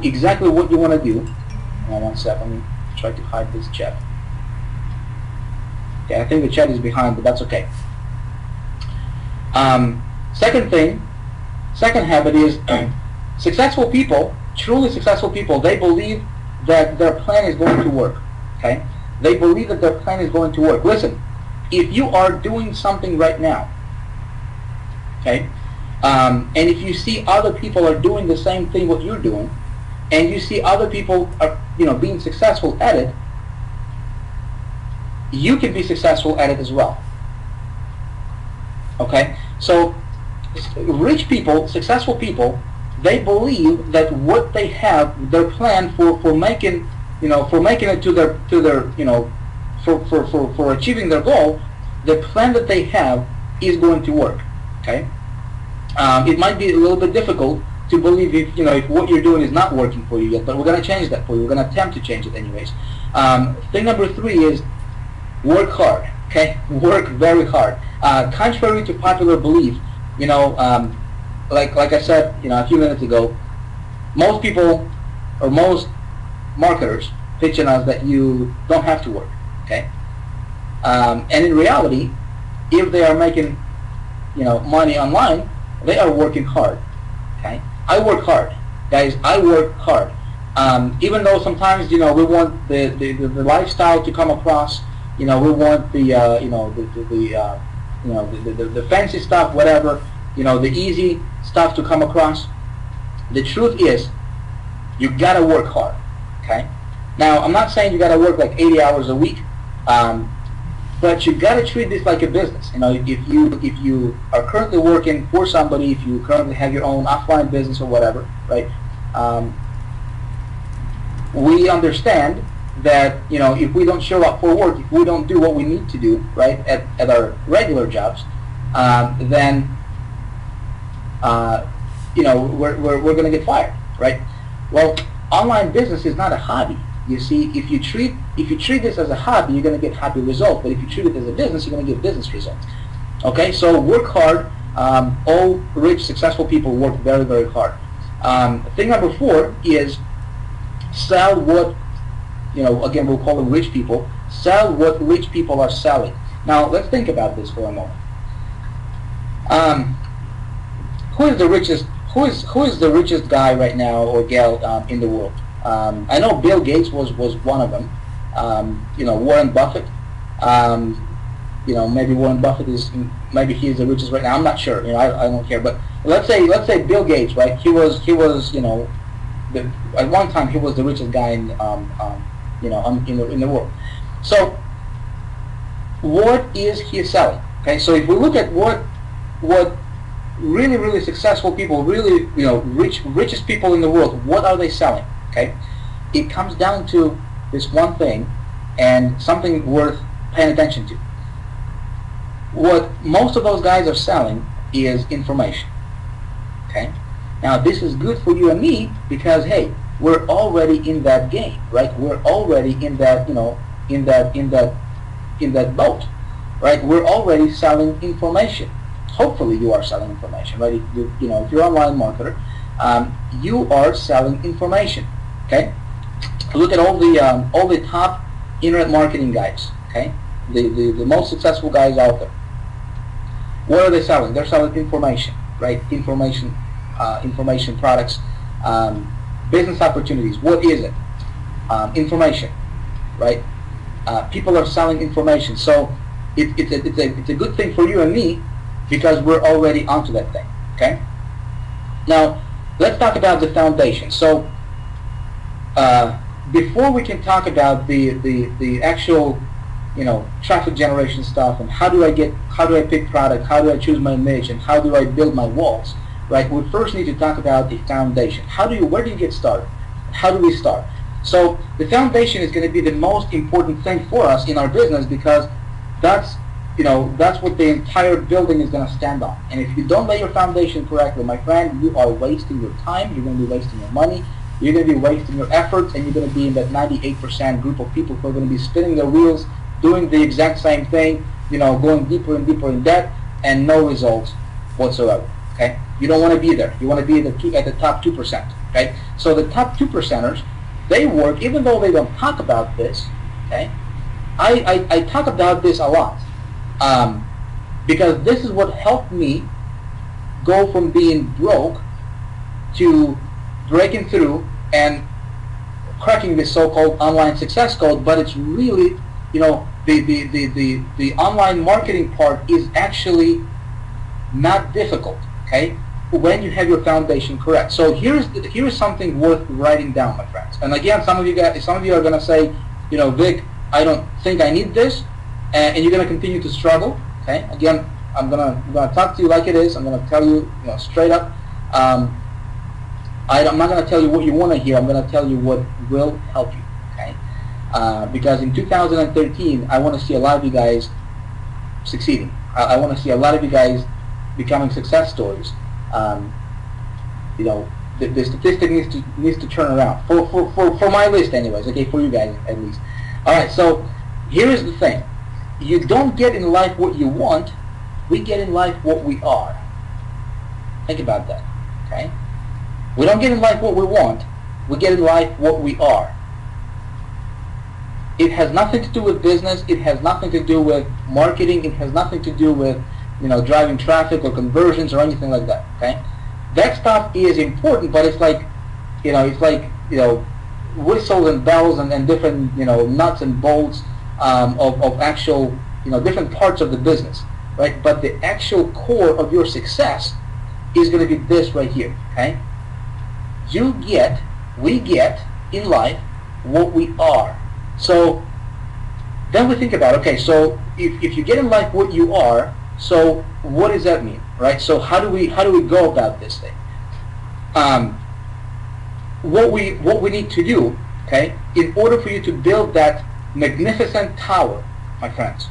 Exactly what you want to do. One sec, let me try to hide this chat. Okay, I think the chat is behind, but that's okay. Second habit is successful people, truly successful people, they believe that their plan is going to work. Okay, they believe that their plan is going to work. Listen, if you are doing something right now, okay, and if you see other people are doing the same thing what you're doing, and you see other people are being successful at it, you can be successful at it as well. Okay, so rich people, successful people, they believe that what they have, their plan for making it to their for achieving their goal, the plan that they have is going to work. Okay, it might be a little bit difficult to believe if what you're doing is not working for you yet, but we're going to change that for you. We're going to attempt to change it anyways. Thing number 3 is work hard. Okay, work very hard. Contrary to popular belief, like I said, a few minutes ago, most people or most marketers pitching us that you don't have to work. Okay, and in reality, if they are making money online, they are working hard. Okay, I work hard, guys. I work hard. Even though sometimes we want the lifestyle to come across. We want the the fancy stuff, whatever. The easy stuff to come across. The truth is, you gotta work hard. Okay. Now, I'm not saying you gotta work like 80 hours a week, but you gotta treat this like a business. If you are currently working for somebody, if you currently have your own offline business or whatever, right? We understand that if we don't show up for work, if we don't do what we need to do, right, at our regular jobs, then we're going to get fired, right? Well, online business is not a hobby. You see, if you treat this as a hobby, you're going to get happy results. But if you treat it as a business, you're going to get business results. Okay, so work hard. All rich, successful people work very, very hard. Thing number 4 is sell what, again, we'll call them rich people. Sell what rich people are selling. Now, let's think about this for a moment. Who is the richest? Who is the richest guy right now or gal in the world? I know Bill Gates was one of them. Warren Buffett. Maybe Warren Buffett maybe he is the richest right now. I'm not sure. I don't care. But let's say Bill Gates, right? He was at one time he was the richest guy in the world. So what is he selling? Okay, so if we look at what really successful people, really richest people in the world, what are they selling? Okay, it comes down to this one thing, and something worth paying attention to. What most of those guys are selling is information. Okay, now this is good for you and me because hey, we're already in that game, right? We're already in that in that boat, right? We're already selling information. Hopefully, you are selling information, right? If you're an online marketer, you are selling information. Okay, look at all the top internet marketing guys. Okay, the most successful guys out there. What are they selling? They're selling information, right? Information products, business opportunities. What is it? Information, right? People are selling information, so it's a good thing for you and me because we're already onto that thing. Okay. Now let's talk about the foundation. So before we can talk about the actual traffic generation stuff and how do I pick product, how do I choose my niche, and how do I build my walls, right? We first need to talk about the foundation. Where do you get started? How do we start? So the foundation is going to be the most important thing for us in our business because that's what the entire building is going to stand on. And if you don't lay your foundation correctly, my friend, you are wasting your time, you're going to be wasting your money, you're going to be wasting your efforts, and you're going to be in that 98% group of people who are going to be spinning their wheels, doing the exact same thing, going deeper and deeper in debt, and no results whatsoever. Okay, you don't want to be there. You want to be at the top 2%. Okay, so the top 2%ers, they work even though they don't talk about this. Okay, I talk about this a lot because this is what helped me go from being broke to breaking through and cracking this so-called online success code. But it's really the online marketing part is actually not difficult, okay, when you have your foundation correct. So here's something worth writing down, my friends. And again, some of you are going to say, Vic, I don't think I need this, and you're going to continue to struggle. Okay, again, I'm gonna talk to you like it is. I'm going to tell you, straight up. I'm not going to tell you what you want to hear. I'm going to tell you what will help you. Okay. Because in 2013, I want to see a lot of you guys succeeding. I want to see a lot of you guys becoming success stories. The statistic needs to turn around for my list, anyways. Okay, for you guys at least. All right. So here is the thing: you don't get in life what you want. We get in life what we are. Think about that. Okay. We don't get in life what we want. We get in life what we are. It has nothing to do with business. It has nothing to do with marketing. It has nothing to do with driving traffic or conversions or anything like that. Okay, that stuff is important, but it's like whistles and bells and different nuts and bolts of actual different parts of the business, right? But the actual core of your success is going to be this right here. Okay, we get in life what we are. So then we think about, okay, so if you get in life what you are, so what does that mean, right? So how do we go about this thing? What we need to do, okay, in order for you to build that magnificent tower, my friends,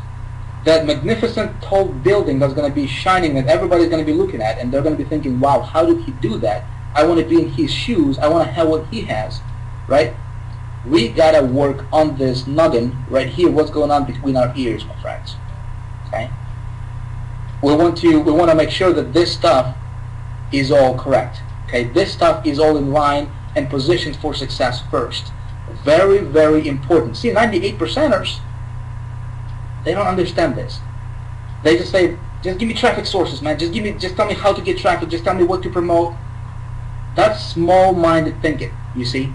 that magnificent tall building that's going to be shining that everybody's going to be looking at, and they're going to be thinking, wow, how did he do that? I want to be in his shoes. I want to have what he has, right? We gotta work on this noggin right here. What's going on between our ears, my friends? Okay. We want to make sure that this stuff is all correct. Okay. This stuff is all in line and positioned for success first. Very, very important. See, 98%ers, they don't understand this. They just say, just give me traffic sources, man. Just tell me how to get traffic. Just tell me what to promote. That's small-minded thinking, you see.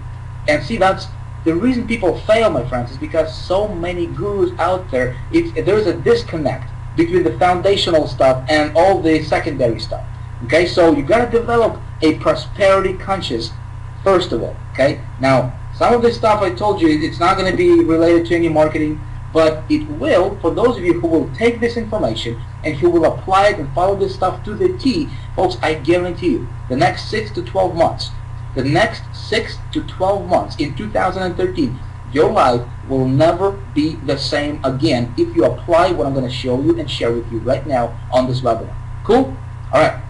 And see, that's The reason people fail, my friends, is because so many gurus out there, there's a disconnect between the foundational stuff and all the secondary stuff. Okay, so you got to develop a prosperity conscious first of all. Okay, now some of this stuff I told you, it's not going to be related to any marketing, but it will for those of you who will take this information and who will apply it and follow this stuff to the T. Folks, I guarantee you, the next 6 to 12 months, the next 6 to 12 months in 2013, your life will never be the same again if you apply what I'm going to show you and share with you right now on this webinar. Cool? Alright.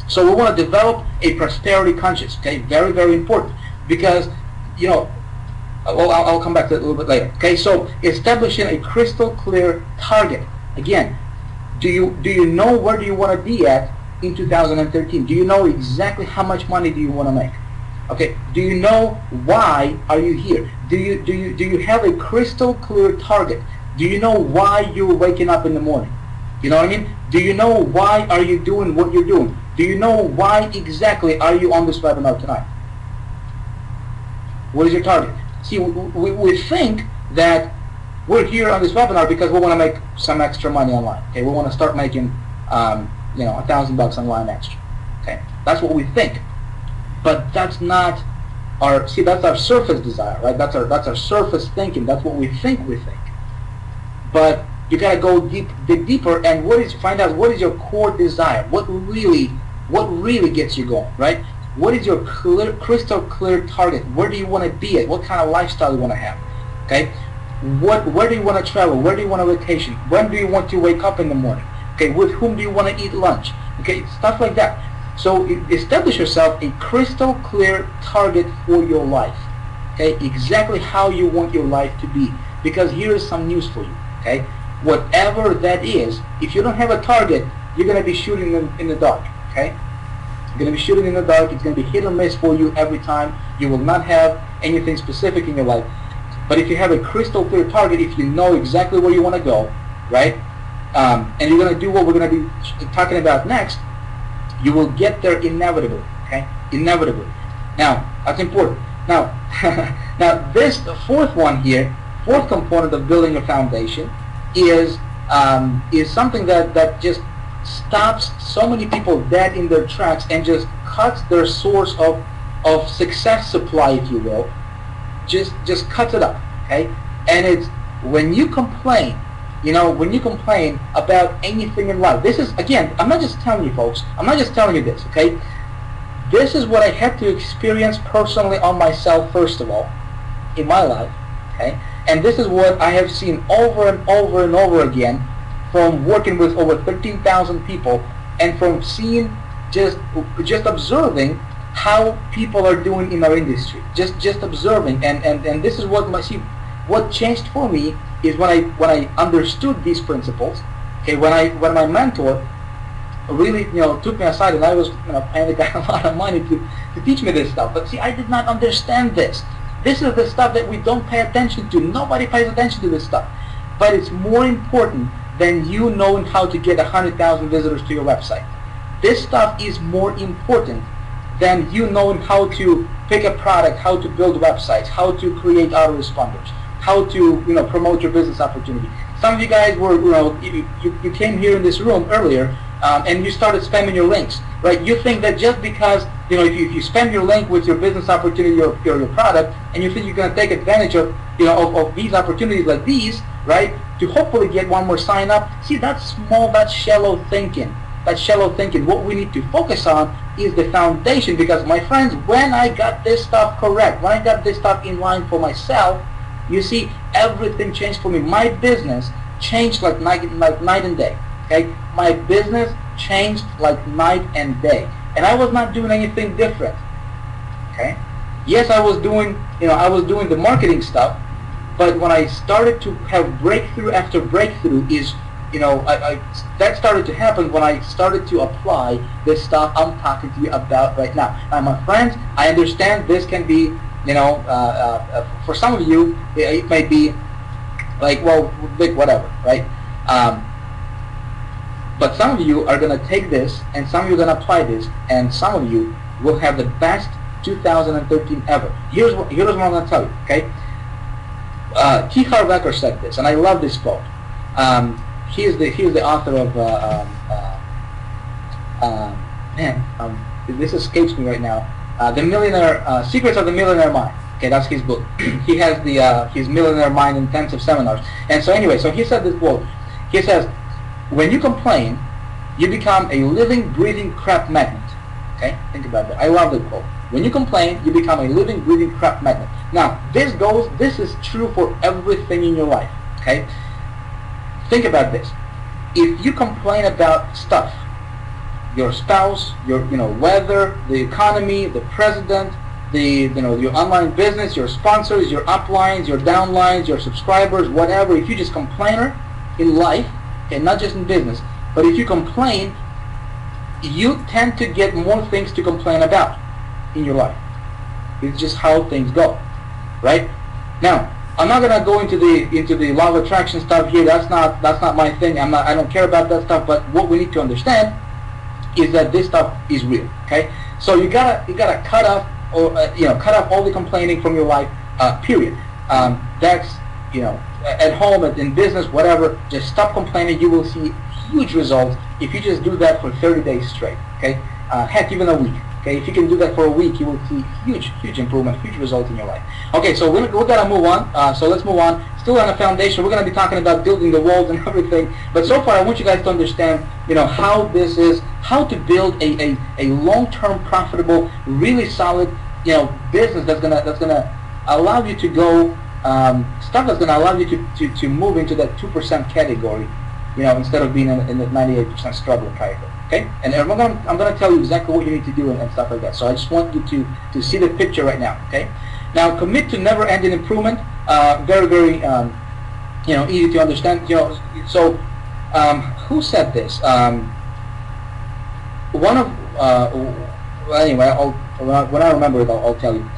So we want to develop a prosperity conscious. Okay? Very, very important. Because, you know, well, I'll come back to it a little bit later. Okay? So establishing a crystal clear target. Again, do you know where do you want to be at in 2013? Do you know exactly how much money do you want to make? Okay, do you know why are you here? Do you have a crystal clear target? Do you know why you're waking up in the morning? You know what I mean? Do you know why are you doing what you're doing? Do you know why exactly are you on this webinar tonight? What is your target? See, we think that we're here on this webinar because we want to make some extra money online. Okay, we want to start making, you know, $1,000 online extra. Okay, that's what we think. But that's not our, see, that's our surface desire, right? That's our surface thinking. That's what we think we think. But you gotta go dig deeper and find out what is your core desire. What really gets you going, right? What is your crystal clear target? Where do you want to be at? What kind of lifestyle you want to have? Okay? Where do you want to travel? Where do you want to vacation? When do you want to wake up in the morning? Okay, with whom do you want to eat lunch? Okay, stuff like that. So establish yourself a crystal clear target for your life. Okay, exactly how you want your life to be. Because here is some news for you. Okay, whatever that is, if you don't have a target, you're going to be shooting in the dark. Okay, you're going to be shooting in the dark. It's going to be hit or miss for you every time. You will not have anything specific in your life. But if you have a crystal clear target, if you know exactly where you want to go, right, and you're going to do what we're going to be talking about next, you will get there inevitably. Okay, inevitably. Now that's important. Now, now this fourth one here, fourth component of building a foundation is something that just stops so many people dead in their tracks and just cuts their source of success supply, if you will. Just cuts it up. Okay, and it's when you complain. You know, when you complain about anything in life, this is, again, I'm not just telling you folks, I'm not just telling you this, okay? This is what I had to experience personally on myself, first of all, in my life, okay? And this is what I have seen over and over and over again from working with over 13,000 people and from seeing, just observing how people are doing in our industry. Just observing, and this is what changed for me is when I understood these principles. Okay, when my mentor really, you know, took me aside, and I was, you know, paying the guy a lot of money to teach me this stuff. But see, I did not understand this. This is the stuff that we don't pay attention to. Nobody pays attention to this stuff. But it's more important than you knowing how to get 100,000 visitors to your website. This stuff is more important than you knowing how to pick a product, how to build websites, how to create autoresponders, how to, you know, promote your business opportunity. Some of you guys were, you know, you came here in this room earlier and you started spamming your links, right? You think that just because, you know, if you spam your link with your business opportunity or your product, and you think you're going to take advantage of, you know, of these opportunities like these, right, to hopefully get one more sign up. See, that's small, that's shallow thinking. That's shallow thinking. What we need to focus on is the foundation, because, my friends, when I got this stuff correct, when I got this stuff in line for myself, you see, everything changed for me. My business changed like night and day. Okay, my business changed like night and day, and I was not doing anything different. Okay, yes, I was doing, you know, I was doing the marketing stuff, but when I started to have breakthrough after breakthrough, is, you know, that started to happen when I started to apply this stuff I'm talking to you about right now. Now, my friends, I understand this can be, you know, for some of you, it may be like, well, big whatever, right? But some of you are going to take this, and some of you are going to apply this, and some of you will have the best 2013 ever. Here's what I'm going to tell you, okay? T. Harv Eker said this, and I love this quote. He is the author of this escapes me right now. The Millionaire Secrets of the Millionaire Mind. Okay, that's his book. He has his Millionaire Mind intensive seminars. And so anyway, so he said this quote. He says, "When you complain, you become a living, breathing crap magnet." Okay, think about that. I love that quote. When you complain, you become a living, breathing crap magnet. Now, this is true for everything in your life. Okay, think about this. If you complain about stuff, your spouse, your weather, the economy, the president, your online business, your sponsors, your uplines, your downlines, your subscribers, whatever. If you just complainer in life, and not just in business, but if you complain, you tend to get more things to complain about in your life. It's just how things go, right? Now, I'm not gonna go into the law of attraction stuff here. That's not my thing. I don't care about that stuff. But what we need to understand is that this stuff is real. Okay, so you gotta cut off cut off all the complaining from your life. Period. That's at home, in business, whatever. Just stop complaining. You will see huge results if you just do that for 30 days straight. Okay, heck, even a week. Okay, if you can do that for a week, you will see huge improvement, huge results in your life. Okay, so we're gonna move on. So let's move on. Still on the foundation, we're gonna be talking about building the walls and everything. But so far, I want you guys to understand, how to build a long-term, profitable, really solid, business that's gonna allow you to go stuff that's gonna allow you to move into that 2% category, instead of being in the 98% struggle category. Okay, and I'm going to tell you exactly what you need to do and stuff like that. So I just want you to see the picture right now. Okay, now commit to never-ending improvement. Very, very, easy to understand. So who said this? One of anyway, when I remember it, I'll tell you.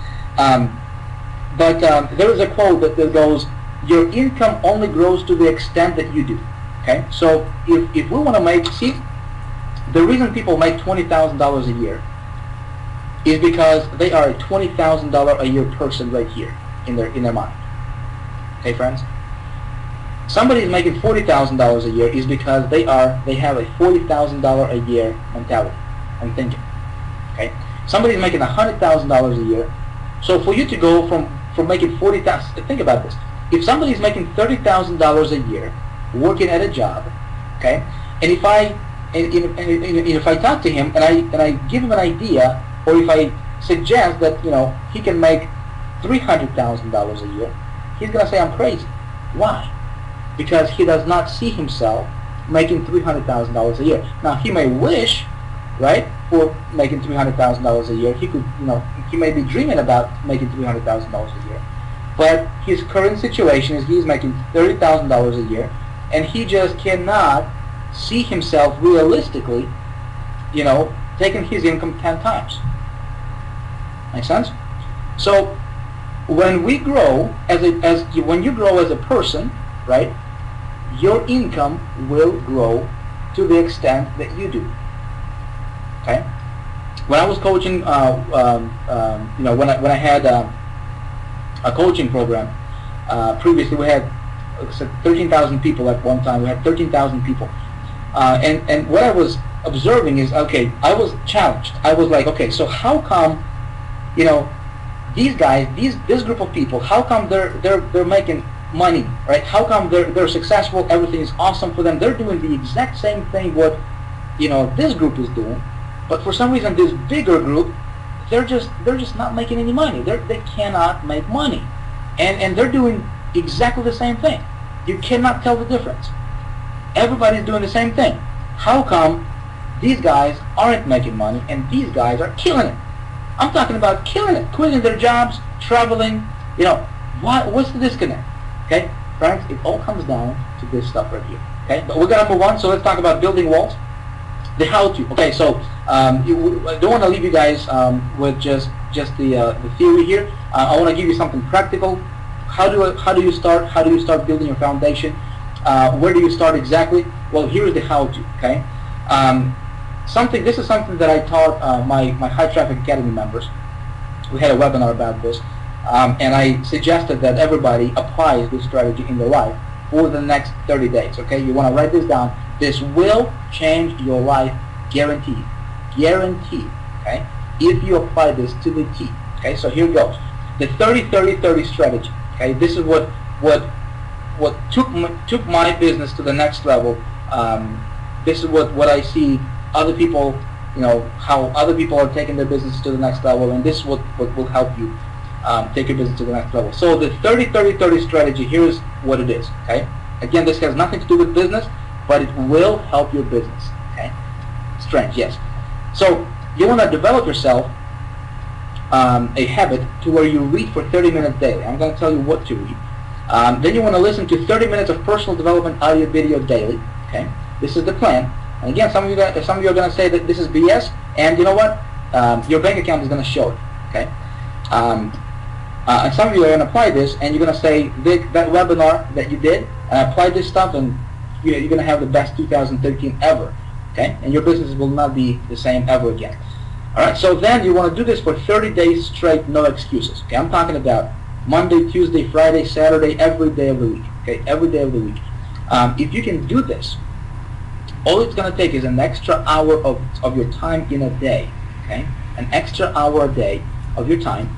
But there is a quote that goes, "Your income only grows to the extent that you do." Okay, so if we want to the reason people make $20,000 a year is because they are a $20,000 a year person right here in their mind. Okay, friends? Somebody is making $40,000 a year is because they have a $40,000 a year mentality and thinking. Okay? Somebody is making $100,000 a year. So for you to go from making $40,000, think about this. If somebody is making $30,000 a year working at a job, okay, and if I talk to him and I give him an idea, or if I suggest that he can make $300,000 a year, he's gonna say I'm crazy. Why? Because he does not see himself making $300,000 a year. Now he may wish, right, for making $300,000 a year. He could, he may be dreaming about making $300,000 a year, but his current situation is he's making $30,000 a year, and he just cannot see himself realistically, taking his income 10 times. Make sense? So when we grow when you grow as a person, right, your income will grow to the extent that you do. Okay? When I was coaching, when I had a coaching program, previously we had 13,000 people at one time. We had 13,000 people. And what I was observing is, okay, I was challenged. I was like, okay, so how come, these guys, this group of people, how come they're making money, right? How come they're successful? Everything is awesome for them. They're doing the exact same thing what this group is doing, but for some reason this bigger group, they're just not making any money. They cannot make money, and they're doing exactly the same thing. You cannot tell the difference. Everybody's doing the same thing. How come these guys aren't making money and these guys are killing it? I'm talking about killing it, quitting their jobs, traveling. What's the disconnect? Okay, friends, it all comes down to this stuff right here. Okay, but we're gonna move on. So let's talk about building walls. The how-to. Okay, so I don't want to leave you guys with just the theory here. I want to give you something practical. How do you start? How do you start building your foundation? Where do you start exactly? Well, here's the how-to. Okay, this is something that I taught my High Traffic Academy members. We had a webinar about this. and I suggested that everybody applies this strategy in their life for the next 30 days. Okay, you want to write this down. This will change your life, guaranteed. Guaranteed. Okay, if you apply this to the T. Okay, so here goes. The 30-30-30 strategy. Okay, this is what took my business to the next level. This is what I see other people, how other people are taking their business to the next level, and this is what will help you take your business to the next level. So the 30-30-30 strategy, here's what it is. Okay, again, this has nothing to do with business, but it will help your business. Okay, strange, yes. So you want to develop yourself a habit to where you read for 30 minutes daily. I'm going to tell you what to read. Then you want to listen to 30 minutes of personal development audio video daily. Okay, this is the plan. And again, some of you are going to say that this is BS, and you know what? Your bank account is going to show it. Okay, and some of you are going to apply this, and you're going to say, Vic, that webinar that you did, and I applied this stuff, and you're going to have the best 2013 ever. Okay, and your business will not be the same ever again. All right, so then you want to do this for 30 days straight, no excuses. Okay, I'm talking about Monday, Tuesday, Friday, Saturday, every day of the week. Okay, every day of the week. If you can do this, all it's going to take is an extra hour of your time in a day. Okay, an extra hour a day of your time,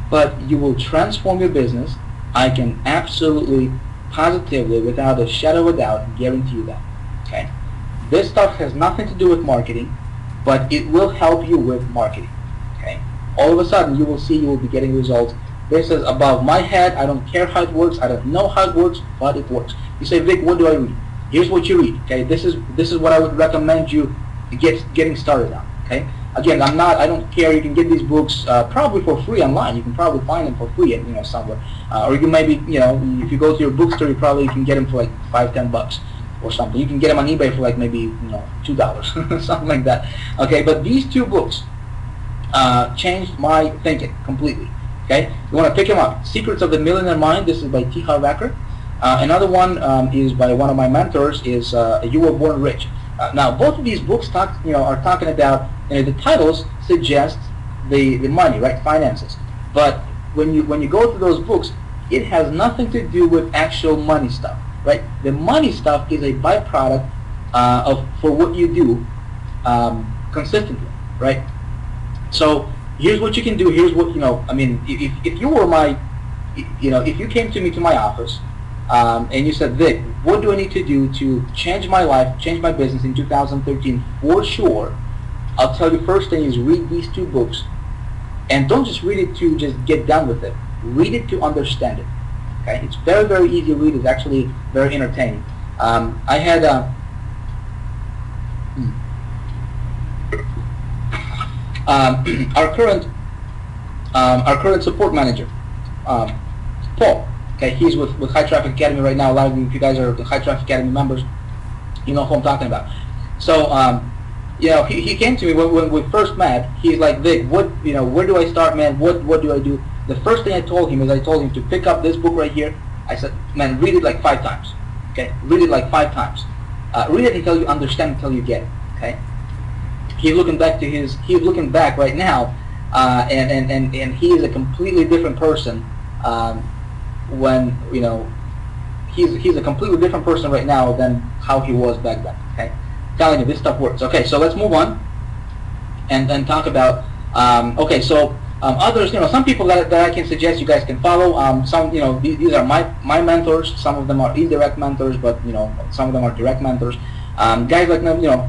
but you will transform your business. I can absolutely, positively, without a shadow of a doubt, guarantee you that. Okay, this stuff has nothing to do with marketing, but it will help you with marketing. Okay, all of a sudden you will be getting results. This is above my head. I don't care how it works. I don't know how it works, but it works. You say, Vic, what do I read? Here's what you read. Okay, this is what I would recommend you getting started on. Okay, again, I don't care. You can get these books probably for free online. You can probably find them for free, somewhere. Or you can maybe, if you go to your bookstore, you probably can get them for like $5-10 or something. You can get them on eBay for like maybe $2, something like that. Okay, but these two books changed my thinking completely. Okay, you want to pick them up. Secrets of the Millionaire Mind. This is by T. Harv Eker. Another one is by one of my mentors. Is You Were Born Rich. Now, both of these books are talking about. The titles suggest the money, right? Finances. But when you go through those books, it has nothing to do with actual money stuff, right? The money stuff is a byproduct for what you do consistently, right? So here's what you can do. Here's what if you were if you came to me to my office and you said, Vic, what do I need to do to change my life, change my business in 2013 for sure? I'll tell you, first thing is read these two books, and don't just read it to just get done with it. Read it to understand it. Okay, it's very, very easy to read. It's actually very entertaining. I had our current support manager, Paul. Okay, he's with High Traffic Academy right now. A lot of you, if you guys are the High Traffic Academy members, you know who I'm talking about. So, he came to me when we first met. He's like, Vic, where do I start, man? What do I do? The first thing I told him to pick up this book right here. I said, man, read it like 5 times. Okay, read it like 5 times. Read it until you understand, until you get it. Okay. He's looking back right now, and he is a completely different person. He's a completely different person right now than how he was back then. Okay, telling you this stuff works. Okay, so let's move on and talk about. Others, some people that I can suggest you guys can follow. These are my mentors. Some of them are indirect mentors, but some of them are direct mentors. Guys like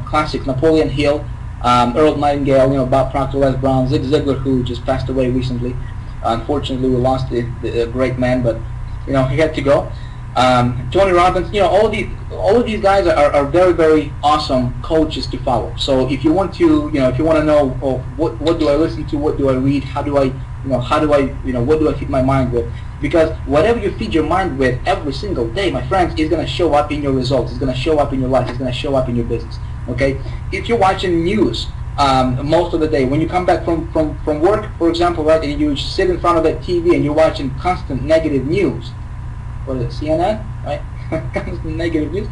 classic Napoleon Hill, Earl Nightingale, Bob Proctor, Les Brown, Zig Ziglar, who just passed away recently. Unfortunately, we lost a great man, but he had to go. Tony Robbins, all of these guys are very, very awesome coaches to follow. So if you want to, know, what do I listen to, what do I read, what do I feed my mind with? Because whatever you feed your mind with every single day, my friends, is going to show up in your results. It's going to show up in your life. It's going to show up in your business. Okay? If you're watching news most of the day, when you come back from work, for example, right, and you sit in front of that TV and you're watching constant negative news, what is it, CNN, right? Constant negative news.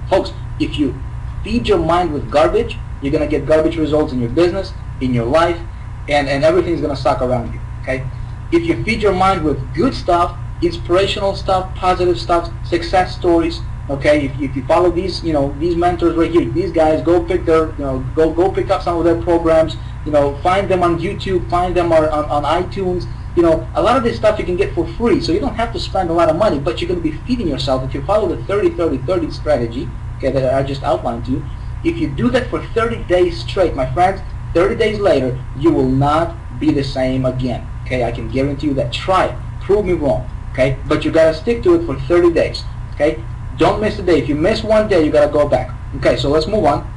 Folks, if you feed your mind with garbage, you're going to get garbage results in your business, in your life, and everything's going to suck around you, okay? if you feed your mind with good stuff, inspirational stuff, positive stuff, success stories, okay, if you follow these, these mentors right here, these guys, go pick their, go pick up some of their programs, find them on YouTube, find them on iTunes. A lot of this stuff you can get for free, so you don't have to spend a lot of money, but you're going to be feeding yourself. If you follow the 30-30-30 strategy, okay, that I just outlined to you, if you do that for 30 days straight, my friends, 30 days later, you will not be the same again. Okay, I can guarantee you that. Try it. Prove me wrong. Okay, but you got to stick to it for 30 days. Okay, don't miss a day. If you miss one day, you got to go back. Okay, so let's move on.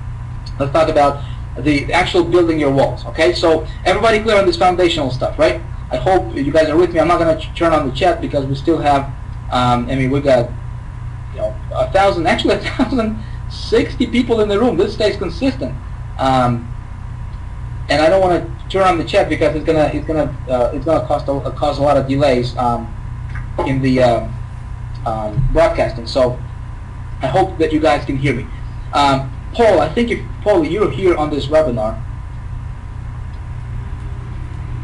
Let's talk about the actual building your walls. Okay, so everybody clear on this foundational stuff, right? I hope you guys are with me. I'm not going to turn on the chat because we still have, we got, 1,060 people in the room. This stays consistent, and I don't want to turn on the chat because it's gonna cause a lot of delays in the broadcasting. So I hope that you guys can hear me. Paul, I think Paul, you're here on this webinar.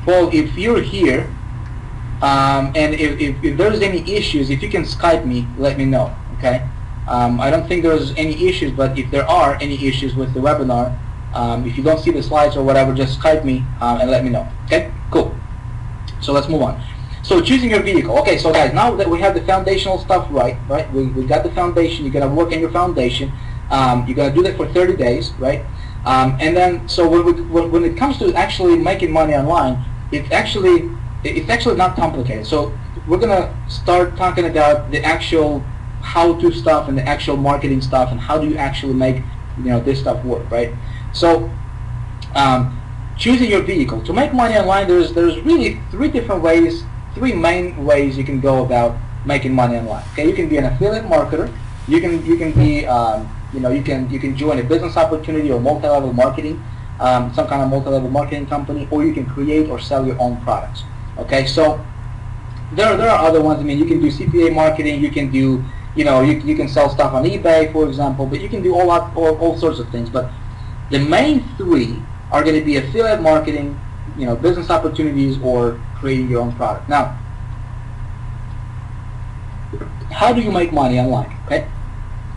Paul, if you're here, and if there's any issues, if you can Skype me, let me know. Okay. I don't think there's any issues, but if there are any issues with the webinar, if you don't see the slides or whatever, just Skype me and let me know. Okay, cool. So let's move on. So choosing your vehicle. Okay, so guys, now that we have the foundational stuff right, we got the foundation. You're gonna work on your foundation. You're gonna do that for 30 days, right? And then, so when it comes to actually making money online, it's actually not complicated. So we're gonna start talking about the actual how-to stuff and the actual marketing stuff and how do you actually make this stuff work, right? So choosing your vehicle to make money online, there's really three main ways you can go about making money online. Okay, you can be an affiliate marketer, you can be you can join a business opportunity or multi-level marketing, some kind of multi-level marketing company, or you can create or sell your own products. Okay, so there are other ones. You can do CPA marketing, you can do you can sell stuff on eBay, for example, but you can do all sorts of things. But the main three are going to be affiliate marketing, business opportunities, or creating your own product. Now, how do you make money online? Okay,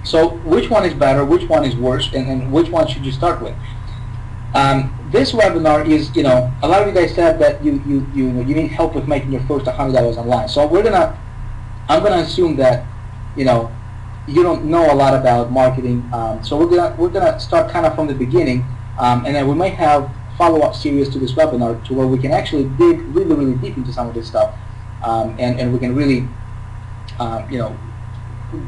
so which one is better, which one is worse, and which one should you start with? This webinar is, a lot of you guys said that you need help with making your first $100 online. So I'm gonna assume that you don't know a lot about marketing. So we're gonna start kind of from the beginning, and then we might have follow-up series to this webinar to where we can actually dig really deep into some of this stuff, and we can really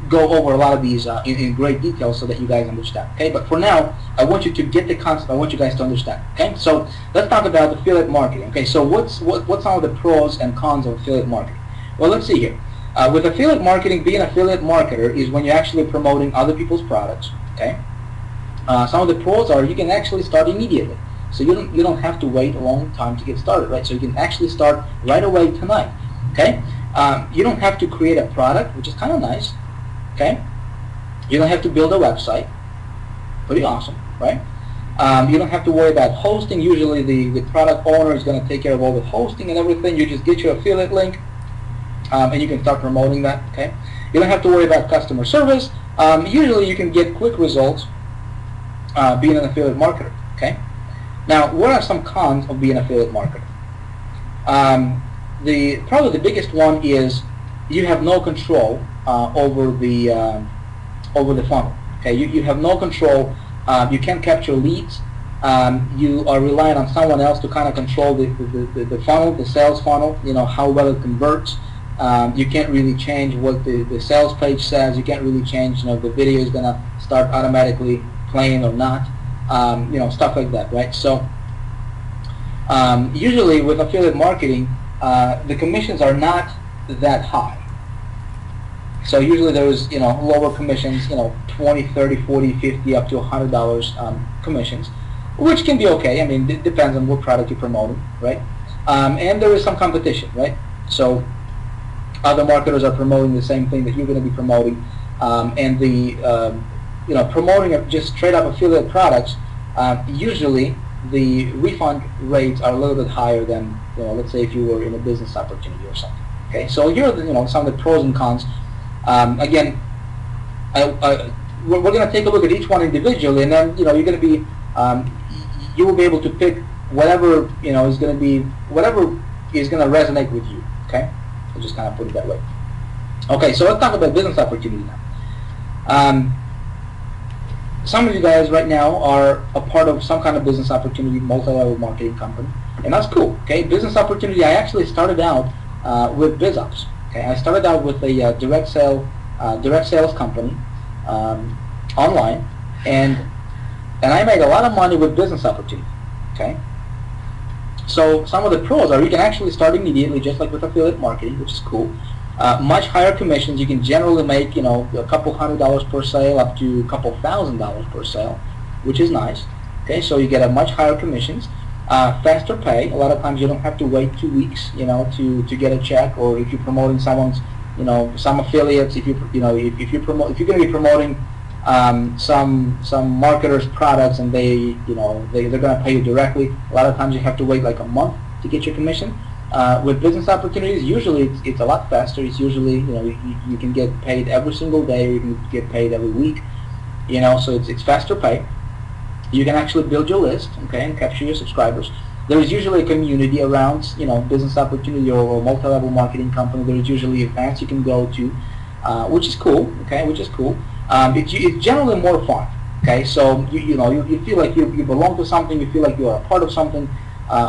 go over a lot of these in great detail so that you guys understand. Okay, but for now, I want you to get the concept. I want you guys to understand. Okay, so let's talk about affiliate marketing. Okay, so what's some of the pros and cons of affiliate marketing? Well, let's see here. With affiliate marketing, being an affiliate marketer is when you're actually promoting other people's products. Okay, some of the pros are you can actually start immediately, so you don't have to wait a long time to get started, right? So you can actually start right away tonight. Okay, you don't have to create a product, which is kind of nice. Okay, you don't have to build a website. Pretty awesome, right? You don't have to worry about hosting. Usually the product owner is going to take care of all the hosting and everything. You just get your affiliate link, and you can start promoting that. Okay, you don't have to worry about customer service. Usually you can get quick results being an affiliate marketer. Okay, now what are some cons of being an affiliate marketer? Probably the biggest one is you have no control over the funnel. Okay, you have no control. You can't capture leads. You are relying on someone else to kind of control the funnel, the sales funnel. How well it converts. You can't really change what the sales page says. You can't really change. The video is gonna start automatically playing or not. Stuff like that, right? So usually with affiliate marketing, the commissions are not that high. So usually there's lower commissions, 20, 30, 40, 50, up to $100 commissions, which can be okay. It depends on what product you're promoting, right? And there is some competition, right? So other marketers are promoting the same thing that you're going to be promoting, and promoting just straight up affiliate products usually the refund rates are a little bit higher than, let's say if you were in a business opportunity or something. Okay, so here are the, some of the pros and cons. Again, we're going to take a look at each one individually, and then you're going to be you will be able to pick whatever is going to resonate with you. Okay, I'll just kind of put it that way. Okay, so let's talk about business opportunity now. Some of you guys right now are a part of some kind of business opportunity, multi-level marketing company, and that's cool. Okay, business opportunity. I actually started out with BizOps. Okay, I started out with a direct sales company online, and I made a lot of money with business opportunity. Okay, so some of the pros are you can actually start immediately, just like with affiliate marketing, which is cool. Much higher commissions. You can generally make a couple $100 per sale up to a couple $1,000 per sale, which is nice. Okay, so you get a much higher commissions, faster pay. A lot of times you don't have to wait 2 weeks, to get a check. Or if you're promoting someone's, some affiliates. If you're going to be promoting some marketers' products, and they're going to pay you directly. A lot of times you have to wait like a month to get your commission. With business opportunities, usually it's a lot faster. It's usually you can get paid every single day, or you can get paid every week. So it's faster pay. You can actually build your list, okay, and capture your subscribers. There is usually a community around business opportunity or multi-level marketing company. There is usually events you can go to, which is cool. Okay, which is cool. It's generally more fun. Okay, so you feel like you belong to something. You feel like you are a part of something,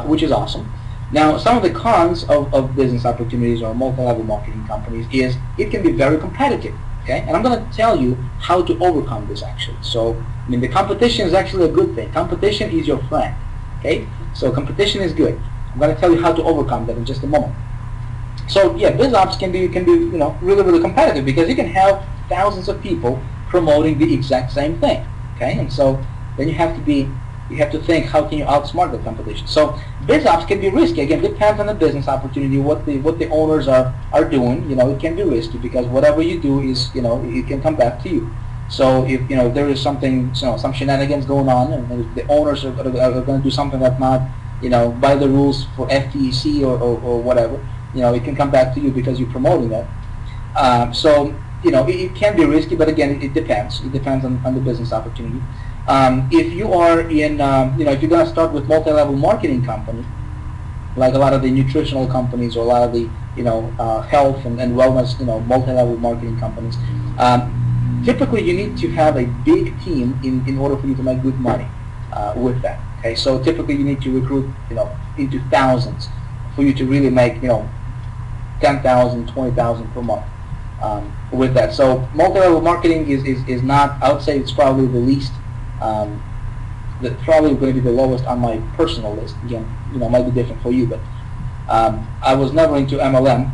which is awesome. Now, some of the cons of business opportunities or multi-level marketing companies is it can be very competitive. Okay, and I'm going to tell you how to overcome this actually. So, the competition is actually a good thing. Competition is your friend. Okay, so competition is good. I'm going to tell you how to overcome that in just a moment. So, yeah, BizOps can be really, really competitive because you can have thousands of people promoting the exact same thing. Okay, and so then you have to think, how can you outsmart the competition? So BizOps can be risky. Again, it depends on the business opportunity, what the owners are doing. It can be risky because whatever you do is, it can come back to you. So if there is something, some shenanigans going on, and if the owners are going to do something that's not, by the rules for FTC or whatever, it can come back to you because you're promoting that. So it can be risky, but again, it depends. It depends on the business opportunity. If you are in, if you're going to start with multi-level marketing company, like a lot of the nutritional companies or a lot of the, health and wellness, multi-level marketing companies, typically you need to have a big team in order for you to make good money with that. Okay, so typically you need to recruit, into thousands for you to really make, 10,000, 20,000 per month with that. So multi-level marketing is not, I would say it's probably the least. That's probably going to be the lowest on my personal list. Again, it might be different for you, but I was never into MLM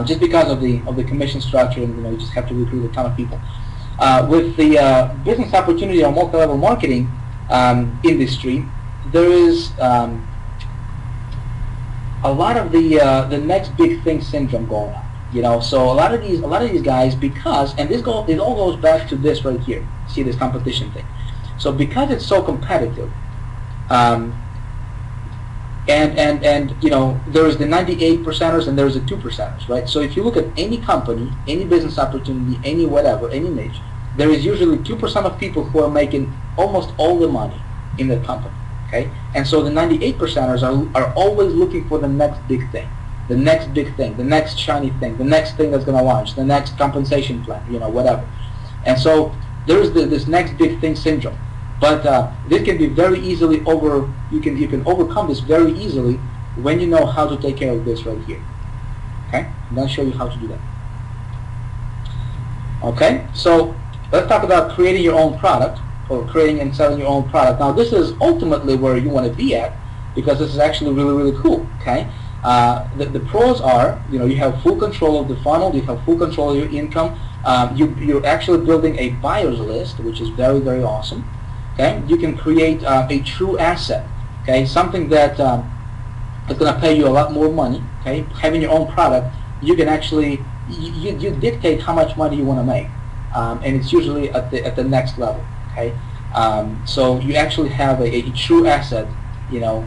just because of the commission structure, and you just have to recruit a ton of people. With the business opportunity or multi-level marketing industry, there is a lot of the next big thing syndrome going on. So a lot of these guys, because, and it all goes back to this right here. See this competition thing. So because it's so competitive, and there is the 98 percenters and there is the 2 percenters, right? So if you look at any company, any business opportunity, any whatever, any niche, there is usually 2% of people who are making almost all the money in that company. Okay, and so the 98 percenters are always looking for the next big thing. The next big thing, the next shiny thing, the next thing that's going to launch, the next compensation plan, whatever. And so there is this next big thing syndrome. But this can be very easily you can overcome this very easily when you know how to take care of this right here. Okay, I'm going to show you how to do that. Okay, so let's talk about creating your own product, or creating and selling your own product. Now this is ultimately where you want to be at, because this is actually really, really cool. Okay. The pros are, you have full control of the funnel, you have full control of your income, you're actually building a buyer's list, which is very, very awesome. Okay, you can create a true asset. Okay, something that is going to pay you a lot more money. Okay, having your own product, you can actually you dictate how much money you want to make, and it's usually at the next level. Okay, So you actually have a true asset, you know,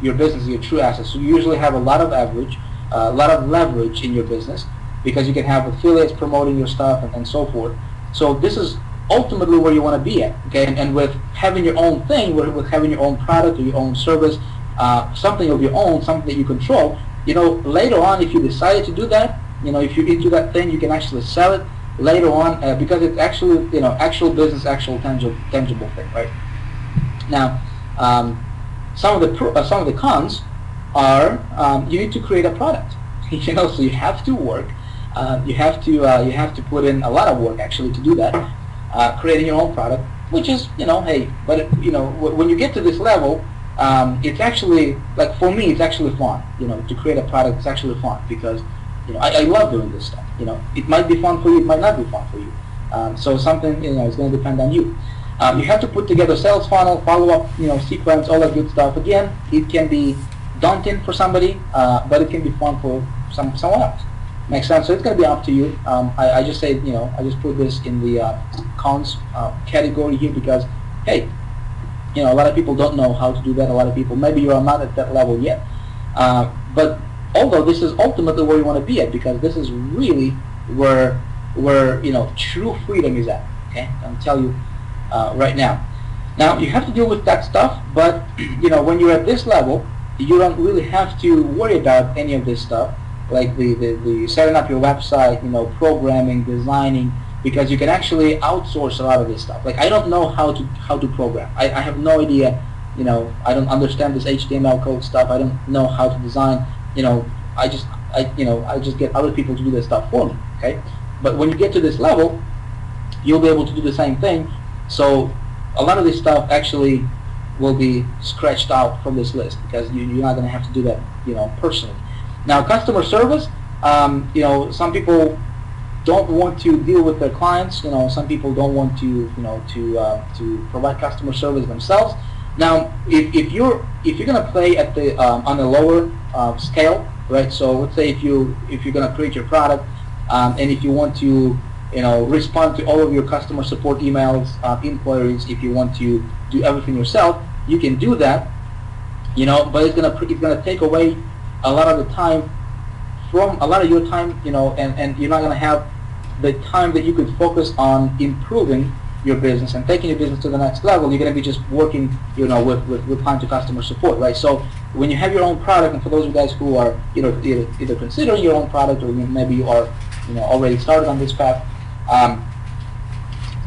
your business is your true asset. So you usually have a lot of leverage in your business because you can have affiliates promoting your stuff and so forth. So this is ultimately where you want to be at, okay? And with having your own thing, with having your own product or your own service, something of your own, something that you control, you know, later on if you decide to do that, you know, if you're into that thing, you can actually sell it later on because it's actually, you know, actual business, actual tangible thing, right? Now, some of the cons are you need to create a product, you know, so you have to work, you have to put in a lot of work actually to do that, creating your own product, which is, you know, hey, but it, you know, when you get to this level, it's actually, like for me, it's actually fun, you know, to create a product. It's actually fun because, you know, I love doing this stuff. You know, it might be fun for you, it might not be fun for you. So something, you know, is going to depend on you. You have to put together sales funnel, follow-up, you know, sequence, all that good stuff. Again, it can be daunting for somebody, but it can be fun for someone else. Makes sense? So it's going to be up to you. I just say, you know, I just put this in the cons category here because, hey, you know, a lot of people don't know how to do that. A lot of people, maybe you are not at that level yet. But although this is ultimately where you want to be at, because this is really where you know, true freedom is at. Okay, I'll tell you right now. Now you have to deal with that stuff, but you know, when you're at this level, you don't really have to worry about any of this stuff, like the setting up your website, you know, programming, designing, because you can actually outsource a lot of this stuff. Like I don't know how to program. I have no idea. You know, I don't understand this HTML code stuff. I don't know how to design. You know, I just get other people to do this stuff for me. Okay, but when you get to this level, you'll be able to do the same thing. So a lot of this stuff actually will be scratched out from this list because you're not going to have to do that, you know, personally. Now, customer service, you know, some people don't want to deal with their clients. You know, some people don't want to, you know, to provide customer service themselves. Now, if you're going to play at the on a lower scale, right? So let's say if you're going to create your product, and if you want to, you know, respond to all of your customer support emails, inquiries, if you want to do everything yourself, you can do that, you know, but it's gonna take away a lot of the time from a lot of your time, you know, and you're not gonna have the time that you could focus on improving your business and taking your business to the next level. You're gonna be just working, you know, with replying to customer support, right? So when you have your own product, and for those of you guys who are, you know, either considering your own product or maybe you are, you know, already started on this path,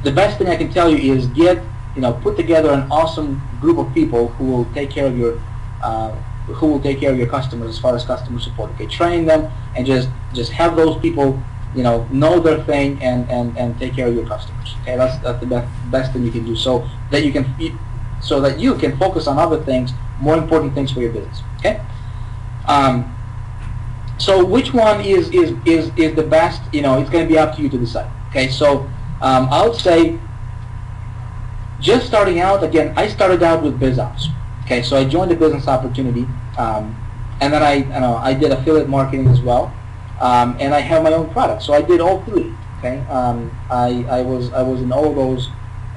the best thing I can tell you is put together an awesome group of people who will take care of your customers as far as customer support. Okay, train them and just have those people, you know their thing and take care of your customers. Okay, that's the best thing you can do, so that you can focus on other things, more important things for your business. Okay. So which one is the best? You know, it's going to be up to you to decide. Okay, so I would say, just starting out, again, I started out with BizOps. Okay, so I joined a business opportunity, and then I did affiliate marketing as well, and I have my own product. So I did all three. Okay, I was in all of those,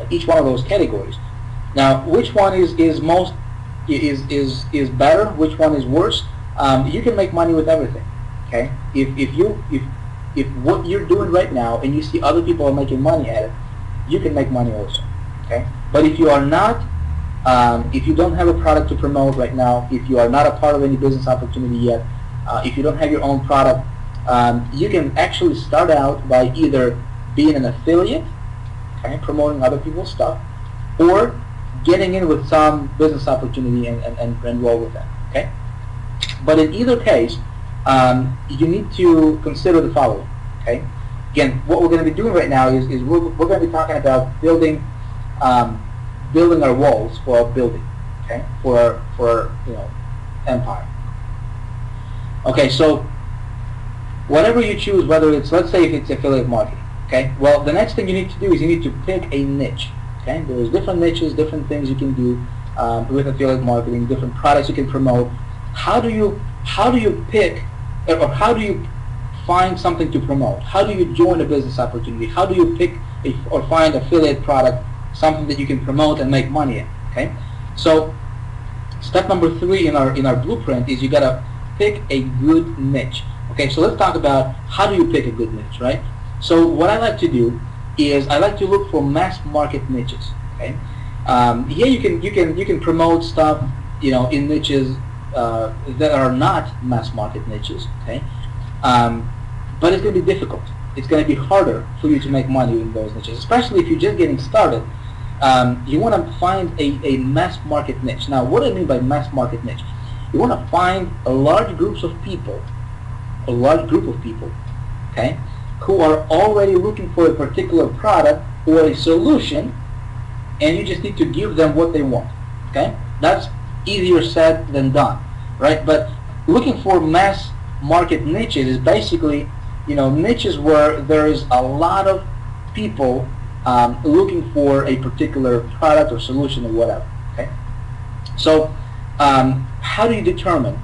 each one of those categories. Now, which one is better? Which one is worse? You can make money with everything. Okay, if what you're doing right now and you see other people are making money at it, you can make money also. Okay, but if you are not, if you don't have a product to promote right now, if you are not a part of any business opportunity yet, if you don't have your own product, you can actually start out by either being an affiliate, okay, promoting other people's stuff, or getting in with some business opportunity and roll with that. Okay, but in either case, you need to consider the following. Okay, again, what we're going to be doing right now is we're going to be talking about building our walls for our building. Okay, for you know, empire. Okay, so whatever you choose, whether it's, let's say if it's affiliate marketing. Okay, well, the next thing you need to do is you need to pick a niche. Okay, there's different niches, different things you can do with affiliate marketing, different products you can promote. How do you pick, or how do you find something to promote? How do you join a business opportunity? How do you pick or find affiliate product something that you can promote and make money in. Okay, so step number 3 in our blueprint is you gotta pick a good niche. Okay, so let's talk about how do you pick a good niche, right? So what I like to do is I like to look for mass market niches. Okay, here you can promote stuff, you know, in niches that are not mass market niches. Okay, but it's going to be difficult. It's going to be harder for you to make money in those niches, especially if you're just getting started. You want to find a mass market niche. Now, what do I mean by mass market niche? You want to find a large group of people, okay, who are already looking for a particular product or a solution, and you just need to give them what they want. Okay, that's easier said than done, right? But looking for mass market niches is basically, you know, niches where there is a lot of people looking for a particular product or solution or whatever. Okay, so how do you determine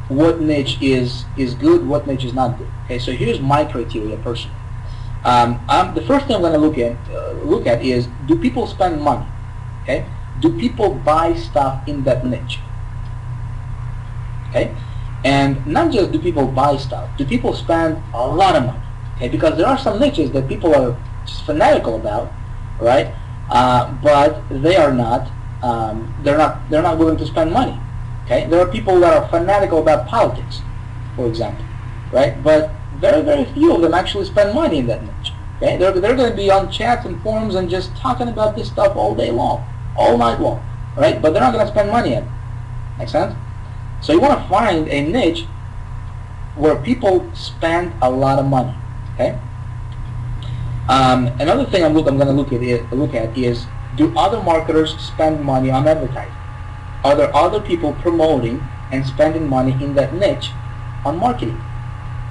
what niche is good, what niche is not good? Okay, so here's my criteria personally. The first thing I'm going to look at is, do people spend money? Okay, do people buy stuff in that niche? Okay, and not just do people buy stuff, do people spend a lot of money? Okay, because there are some niches that people are just fanatical about, right? But they are not. They're not willing to spend money. Okay, there are people that are fanatical about politics, for example, right? But very few of them actually spend money in that niche. Okay, they're going to be on chats and forums and just talking about this stuff all day long, all night long, right? But they're not going to spend money in it. Make sense? So you want to find a niche where people spend a lot of money. Okay. Another thing I'm going to look at is, do other marketers spend money on advertising? Are there other people promoting and spending money in that niche on marketing?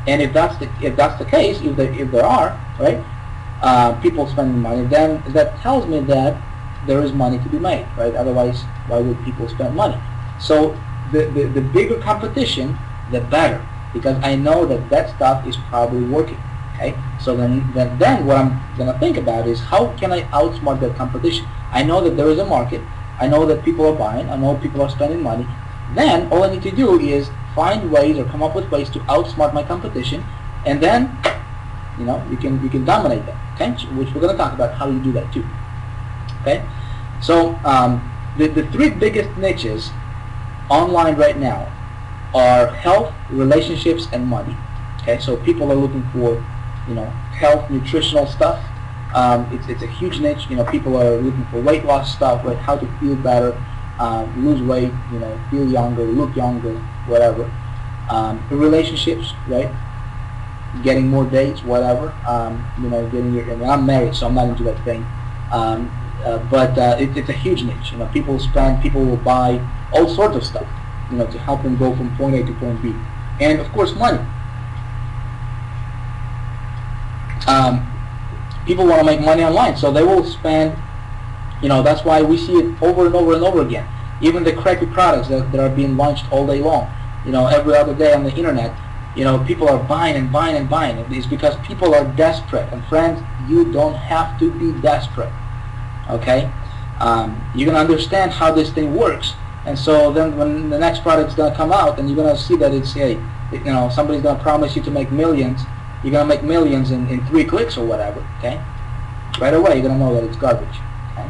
And if that's the case, if there are, right, people spending money, then that tells me that there is money to be made, right? Otherwise, why would people spend money? So the bigger competition, the better, because I know that stuff is probably working. Okay, so then what I'm gonna think about is, how can I outsmart that competition? I know that there is a market. I know that people are buying. I know people are spending money. Then all I need to do is find ways or come up with ways to outsmart my competition, and then, you know, you can dominate them. Okay, which we're gonna talk about how you do that too. Okay, so the 3 biggest niches online right now are health, relationships, and money. Okay, so people are looking for, you know, health, nutritional stuff. It's a huge niche. You know, people are looking for weight loss stuff, right? How to feel better, lose weight, you know, feel younger, look younger, whatever. Relationships, right? Getting more dates, whatever. You know, getting your. I mean, I'm married, so I'm not into that thing. But it's a huge niche. You know, people will buy all sorts of stuff, you know, to help them go from point A to point B. And of course, money. People want to make money online, so they will spend, you know, that's why we see it over and over and over again. Even the crappy products that are being launched all day long, you know, every other day on the internet, you know, people are buying and buying and buying. It's because people are desperate. And friends, you don't have to be desperate, okay? You're going to understand how this thing works, and so then when the next product's going to come out, and you're going to see that it's, hey, you know, somebody's going to promise you to make millions. You're going to make millions in 3 clicks or whatever, okay? Right away, you're going to know that it's garbage, okay?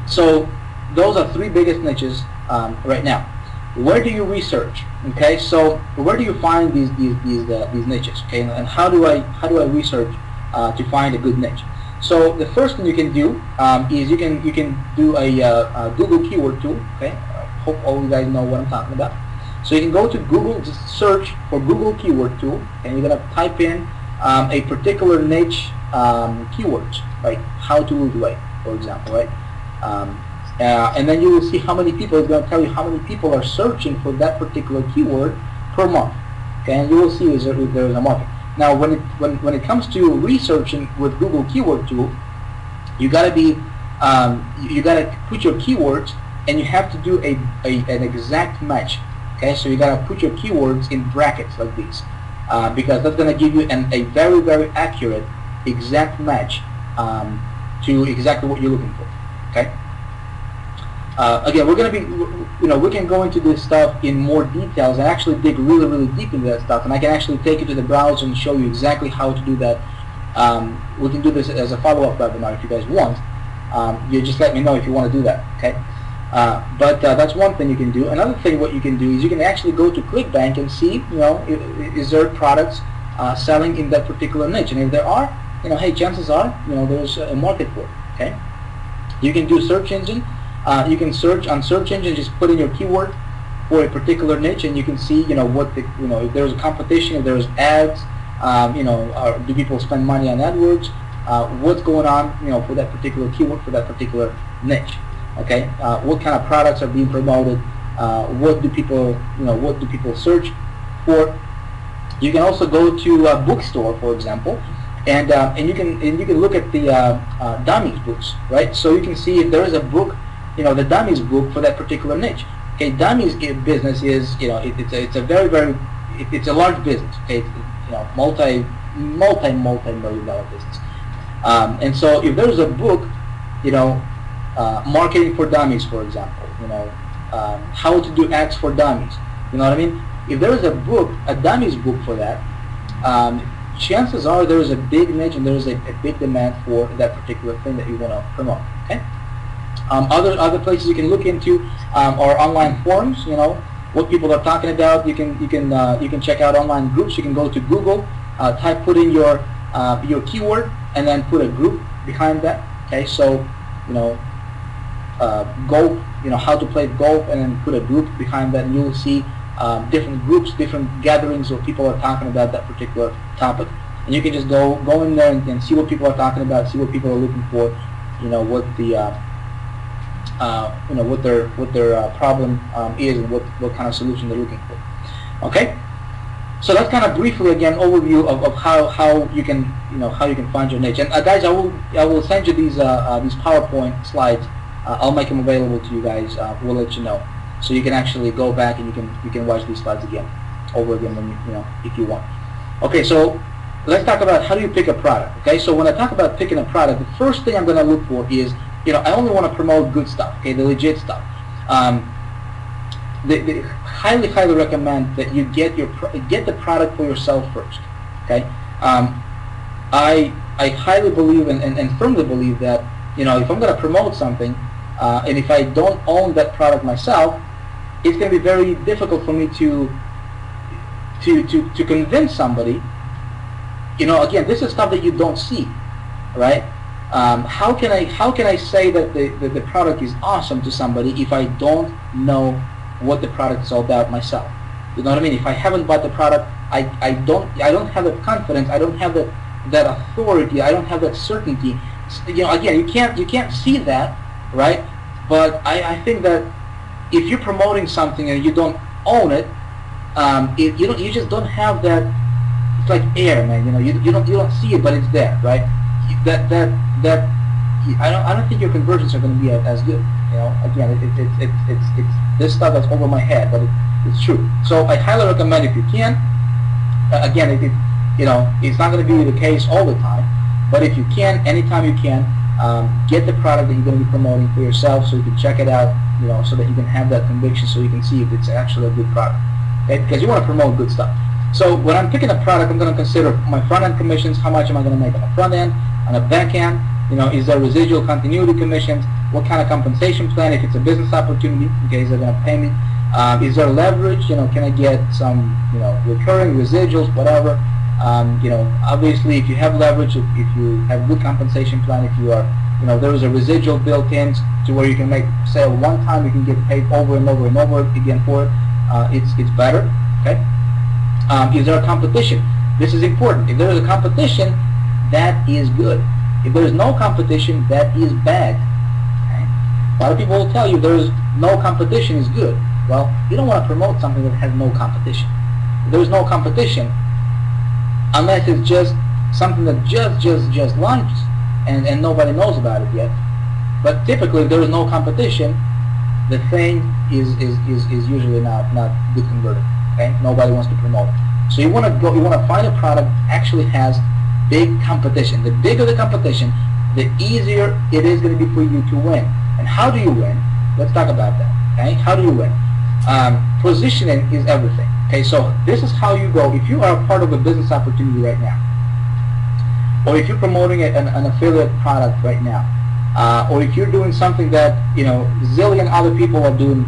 So those are 3 biggest niches right now. Where do you research? Okay, so where do you find these niches? Okay, and how do I research to find a good niche? So the first thing you can do is you can do a Google keyword tool. Okay, hope all you guys know what I'm talking about. So you can go to Google, just search for Google keyword tool, and you're gonna type in a particular niche keywords, right? How to lose weight, for example, right? And then you will see how many people. It's going to tell you how many people are searching for that particular keyword per month. Okay, and you will see if there is a market. Now, when it comes to researching with Google keyword tool, you gotta be you gotta put your keywords, and you have to do an exact match. Okay, so you gotta put your keywords in brackets like these, because that's gonna give you a very accurate exact match to exactly what you're looking for. Okay. Again, we're going to be, we can go into this stuff in more details and actually dig really, really deep into that stuff. And I can actually take you to the browser and show you exactly how to do that. We can do this as a follow-up webinar if you guys want. You just let me know if you want to do that. Okay. But that's one thing you can do. Another thing what you can do is you can actually go to ClickBank and see, is there products selling in that particular niche, and if there are, hey, chances are, there's a market for it. Okay. You can do search engine. You can search on search engine, just put in your keyword for a particular niche, and you can see, what the, if there's a competition, if there's ads, do people spend money on AdWords? What's going on, for that particular keyword, for that particular niche? Okay, what kind of products are being promoted? What do people search for? You can also go to a bookstore, for example, and you can look at the dummies books, right? So you can see if there is a book, the dummies book for that particular niche. Okay, dummies business is, it's a very, very, it's a large business. Okay, it's, multi-million dollar business. And so if there's a book, marketing for dummies, for example, how to do ads for dummies, you know what I mean? If there is a book, a dummies book for that, chances are there is a big niche and there is a big demand for that particular thing that you want to promote. Okay. Other places you can look into are online forums. What people are talking about. You can check out online groups. You can go to Google, put in your keyword, and then put a group behind that. Okay, so golf, how to play golf, and then put a group behind that, and you'll see different groups, different gatherings where people are talking about that particular topic, and you can just go in there and see what people are talking about, see what people are looking for, what the what their problem is, and what kind of solution they're looking for. Okay, so that's kind of briefly again overview of how you can how you can find your niche. And guys, I will send you these PowerPoint slides. I'll make them available to you guys. We'll let you know, so you can actually go back and you can watch these slides again, over again when if you want. Okay, so let's talk about how do you pick a product. Okay, so when I talk about picking a product, the first thing I'm going to look for is I only want to promote good stuff. Okay, the legit stuff. They highly recommend that you get the product for yourself first. Okay, I highly believe and firmly believe that if I'm going to promote something, and if I don't own that product myself, it's going to be very difficult for me to convince somebody. Again, this is stuff that you don't see, right? How can I say that the product is awesome to somebody if I don't know what the product is all about myself? You know what I mean? If I haven't bought the product, I don't have that confidence. I don't have that authority. I don't have that certainty. Again, you can't see that, right? But I think that if you're promoting something and you don't own it, you just don't have that. It's like air, man. You don't see it, but it's there, right? I don't think your conversions are going to be as good. Again, it's this stuff that's over my head, but it's true. So I highly recommend if you can. Again, it's not going to be the case all the time, but if you can, anytime you can, get the product that you're going to be promoting for yourself, so you can check it out, so that you can have that conviction, so you can see if it's actually a good product. Okay? Because you want to promote good stuff. So when I'm picking a product, I'm going to consider my front-end commissions. How much am I going to make on the front end? On the back end, is there residual continuity commissions? What kind of compensation plan? If it's a business opportunity, okay, is they going to pay me? Is there leverage? Can I get some, recurring residuals, whatever? Obviously, if you have leverage, if you have good compensation plan, if you are, there is a residual built in to where you can make sale one time, you can get paid over and over and over again for it. It's better. Okay. Is there a competition? This is important. If there is a competition, that is good. If there is no competition, that is bad. Okay? A lot of people will tell you there is no competition is good. Well, you don't want to promote something that has no competition. If there is no competition, unless it's just something that just launched and nobody knows about it yet. But typically, if there is no competition, the thing is usually not good converted. Okay, nobody wants to promote it. So you want to find a product that actually has big competition. The bigger the competition, the easier it is going to be for you to win. And how do you win? Let's talk about that. Okay, how do you win? Positioning is everything. Okay, so this is how you go. If you are a part of a business opportunity right now, or if you're promoting an affiliate product right now, or if you're doing something that zillion other people are doing,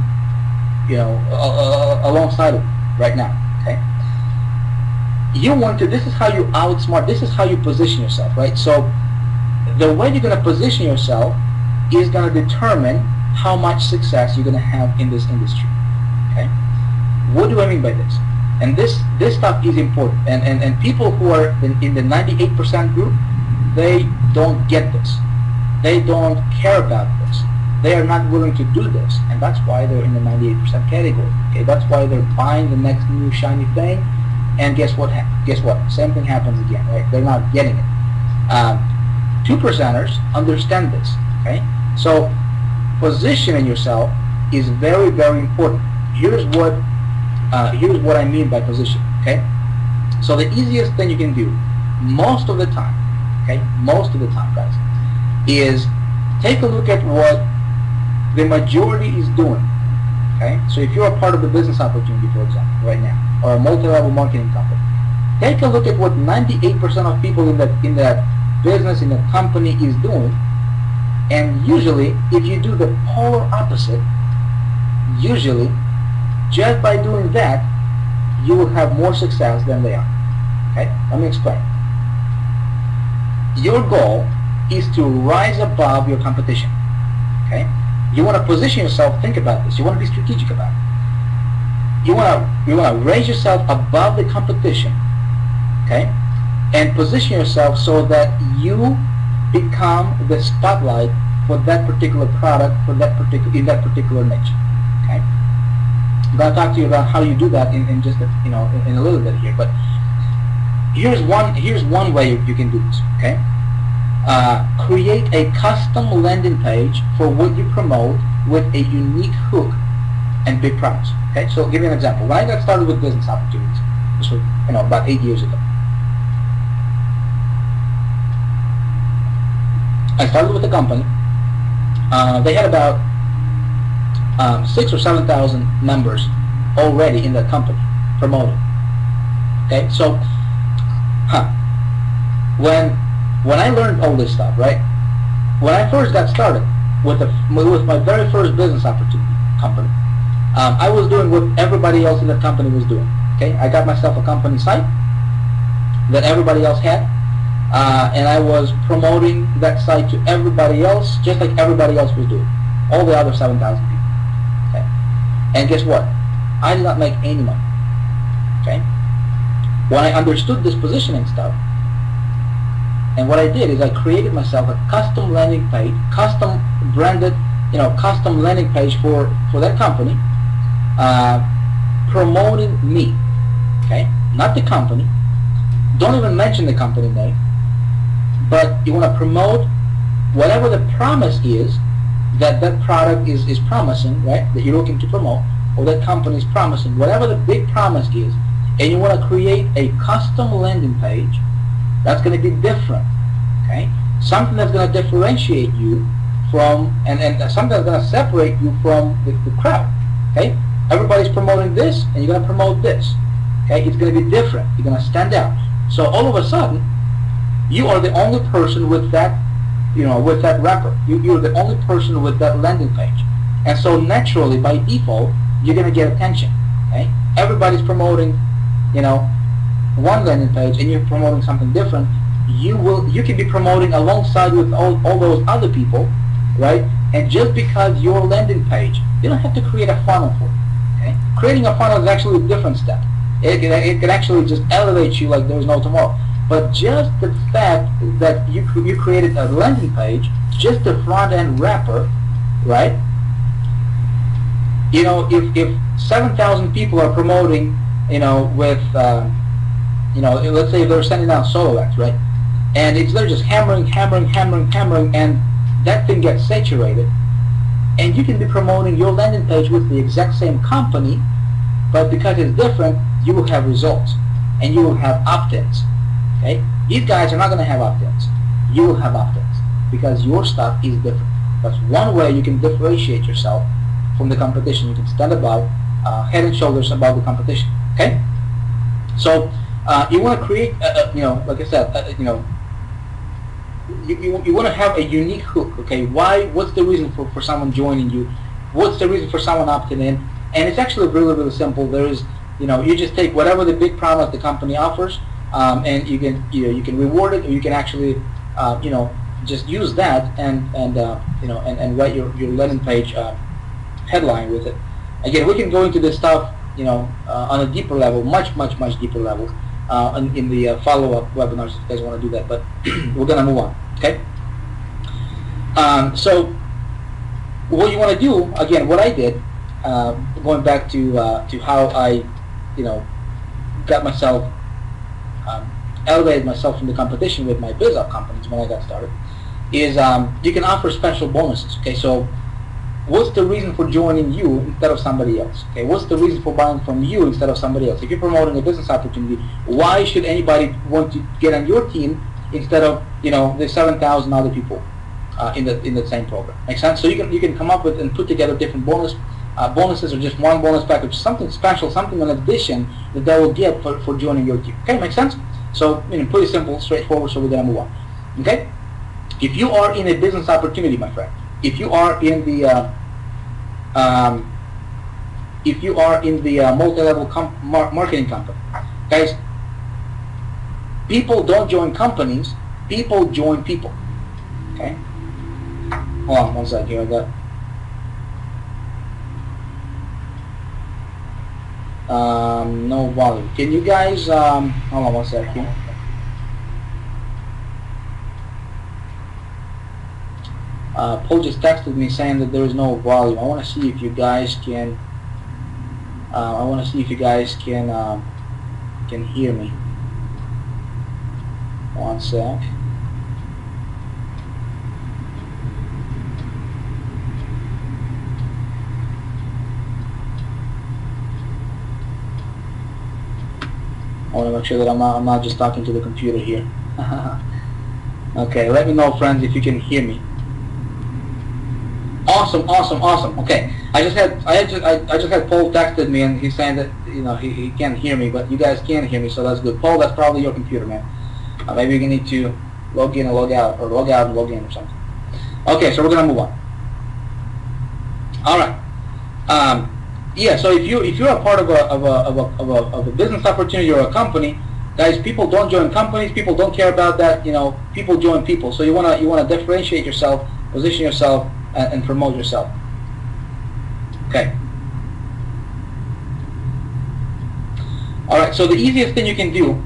alongside of right now. Okay, you want to. This is how you outsmart. This is how you position yourself, right? So the way you're going to position yourself is going to determine how much success you're going to have in this industry. Okay, what do I mean by this? And this stuff is important. And people who are in the 98% group, they don't get this. They don't care about this. They are not willing to do this, and that's why they're in the 98% category. Okay, that's why they're buying the next new shiny thing. And guess what? Same thing happens again, right? They're not getting it. 2%ers understand this. Okay, so positioning yourself is very, very important. Here's what I mean by position. Okay, so the easiest thing you can do most of the time, guys, is take a look at what the majority is doing. Okay, so if you're a part of the business opportunity, for example, right now, or a multi-level marketing company, take a look at what 98% of people in that business, in that company is doing. And usually, if you do the polar opposite, usually, just by doing that, you will have more success than they are. Okay? Let me explain. Your goal is to rise above your competition. Okay? You want to position yourself, think about this, you want to be strategic about it. You want to raise yourself above the competition, okay? And position yourself so that you become the spotlight for that particular product, in that particular niche. Okay? I'm going to talk to you about how you do that in just in a little bit here. But here's one way you can do this. Okay? Create a custom landing page for what you promote with a unique hook and big promise. Okay? So I'll give you an example. When I got started with business opportunities, this was about 8 years ago. I started with a company. They had about 6,000 or 7,000 members already in that company promoted. Okay, so when I learned all this stuff, right? When I first got started with my very first business opportunity company, I was doing what everybody else in the company was doing. Okay, I got myself a company site that everybody else had. And I was promoting that site to everybody else, just like everybody else was doing. All the other 7,000 people. Okay? And guess what? I did not make any money. Okay? When I understood this positioning stuff, and what I did is I created myself a custom landing page, custom branded, custom landing page for that company, promoting me. Okay? Not the company. Don't even mention the company name. But you want to promote whatever the promise is that product is promising, right? That you're looking to promote, or that company is promising, whatever the big promise is, and you want to create a custom landing page that's going to be different, okay? Something that's going to differentiate you from, and something that's going to separate you from the crowd, okay? Everybody's promoting this, and you're going to promote this, okay? It's going to be different. You're going to stand out. So all of a sudden, you are the only person with that, with that wrapper. You're the only person with that landing page. And so naturally, by default, you're going to get attention. Okay? Everybody's promoting, one landing page, and you're promoting something different. You can be promoting alongside with all those other people, right? And just because your landing page, you don't have to create a funnel for it. Okay? Creating a funnel is actually a different step. It can actually just elevate you like there's no tomorrow. But just the fact that you created a landing page, just the front end wrapper, right? If 7,000 people are promoting, with, let's say they're sending out solo ads, right? And they're just hammering, and that thing gets saturated. And you can be promoting your landing page with the exact same company, but because it's different, you will have results, and you will have opt-ins. Okay? These guys are not going to have opt-ins. You will have opt-ins. because your stuff is different. That's one way you can differentiate yourself from the competition. You can stand above, head and shoulders above the competition. Okay. So you want to create, like I said, you want to have a unique hook. Okay. Why? What's the reason for someone joining you? What's the reason for someone opting in? And it's actually really simple. There is, you just take whatever the big promise the company offers, and you can reward it, or you can actually, just use that and write your landing page headline with it. Again, we can go into this stuff, on a deeper level, much deeper level, in the follow-up webinars if you guys want to do that. But we're gonna move on. Okay. So what you want to do, again, what I did, going back to how I, got myself, elevated myself from the competition with my BizUp companies when I got started, is you can offer special bonuses. Okay, so what's the reason for joining you instead of somebody else? Okay, what's the reason for buying from you instead of somebody else? If you're promoting a business opportunity, why should anybody want to get on your team instead of the 7,000 other people in the same program? Make sense? So you can come up with and put together different bonuses, or just one bonus package, something special, something in addition that they will get for joining your team. Okay, make sense? So pretty simple, straightforward. So we're gonna move on. Okay, if you are in a business opportunity, my friend, if you are in the multi-level marketing company, guys, people don't join companies, people join people. Okay, hold on one second here. I got no volume. Can you guys hold on one second here. Paul just texted me saying that there is no volume. I want to see if you guys can can hear me. One sec. I want to make sure that I'm not just talking to the computer here. Okay, let me know, friends, if you can hear me. Awesome. Okay, I just had Paul texted me, and he's saying that he can't hear me, but you guys can hear me, so that's good. Paul, that's probably your computer, man. Maybe you need to log in and log out, or log out and log in, or something. Okay, so we're gonna move on. All right. Yeah. So if you're a part of a business opportunity or a company, guys, people don't join companies. People don't care about that. People join people. So you wanna differentiate yourself, position yourself, and promote yourself. Okay. All right. So the easiest thing you can do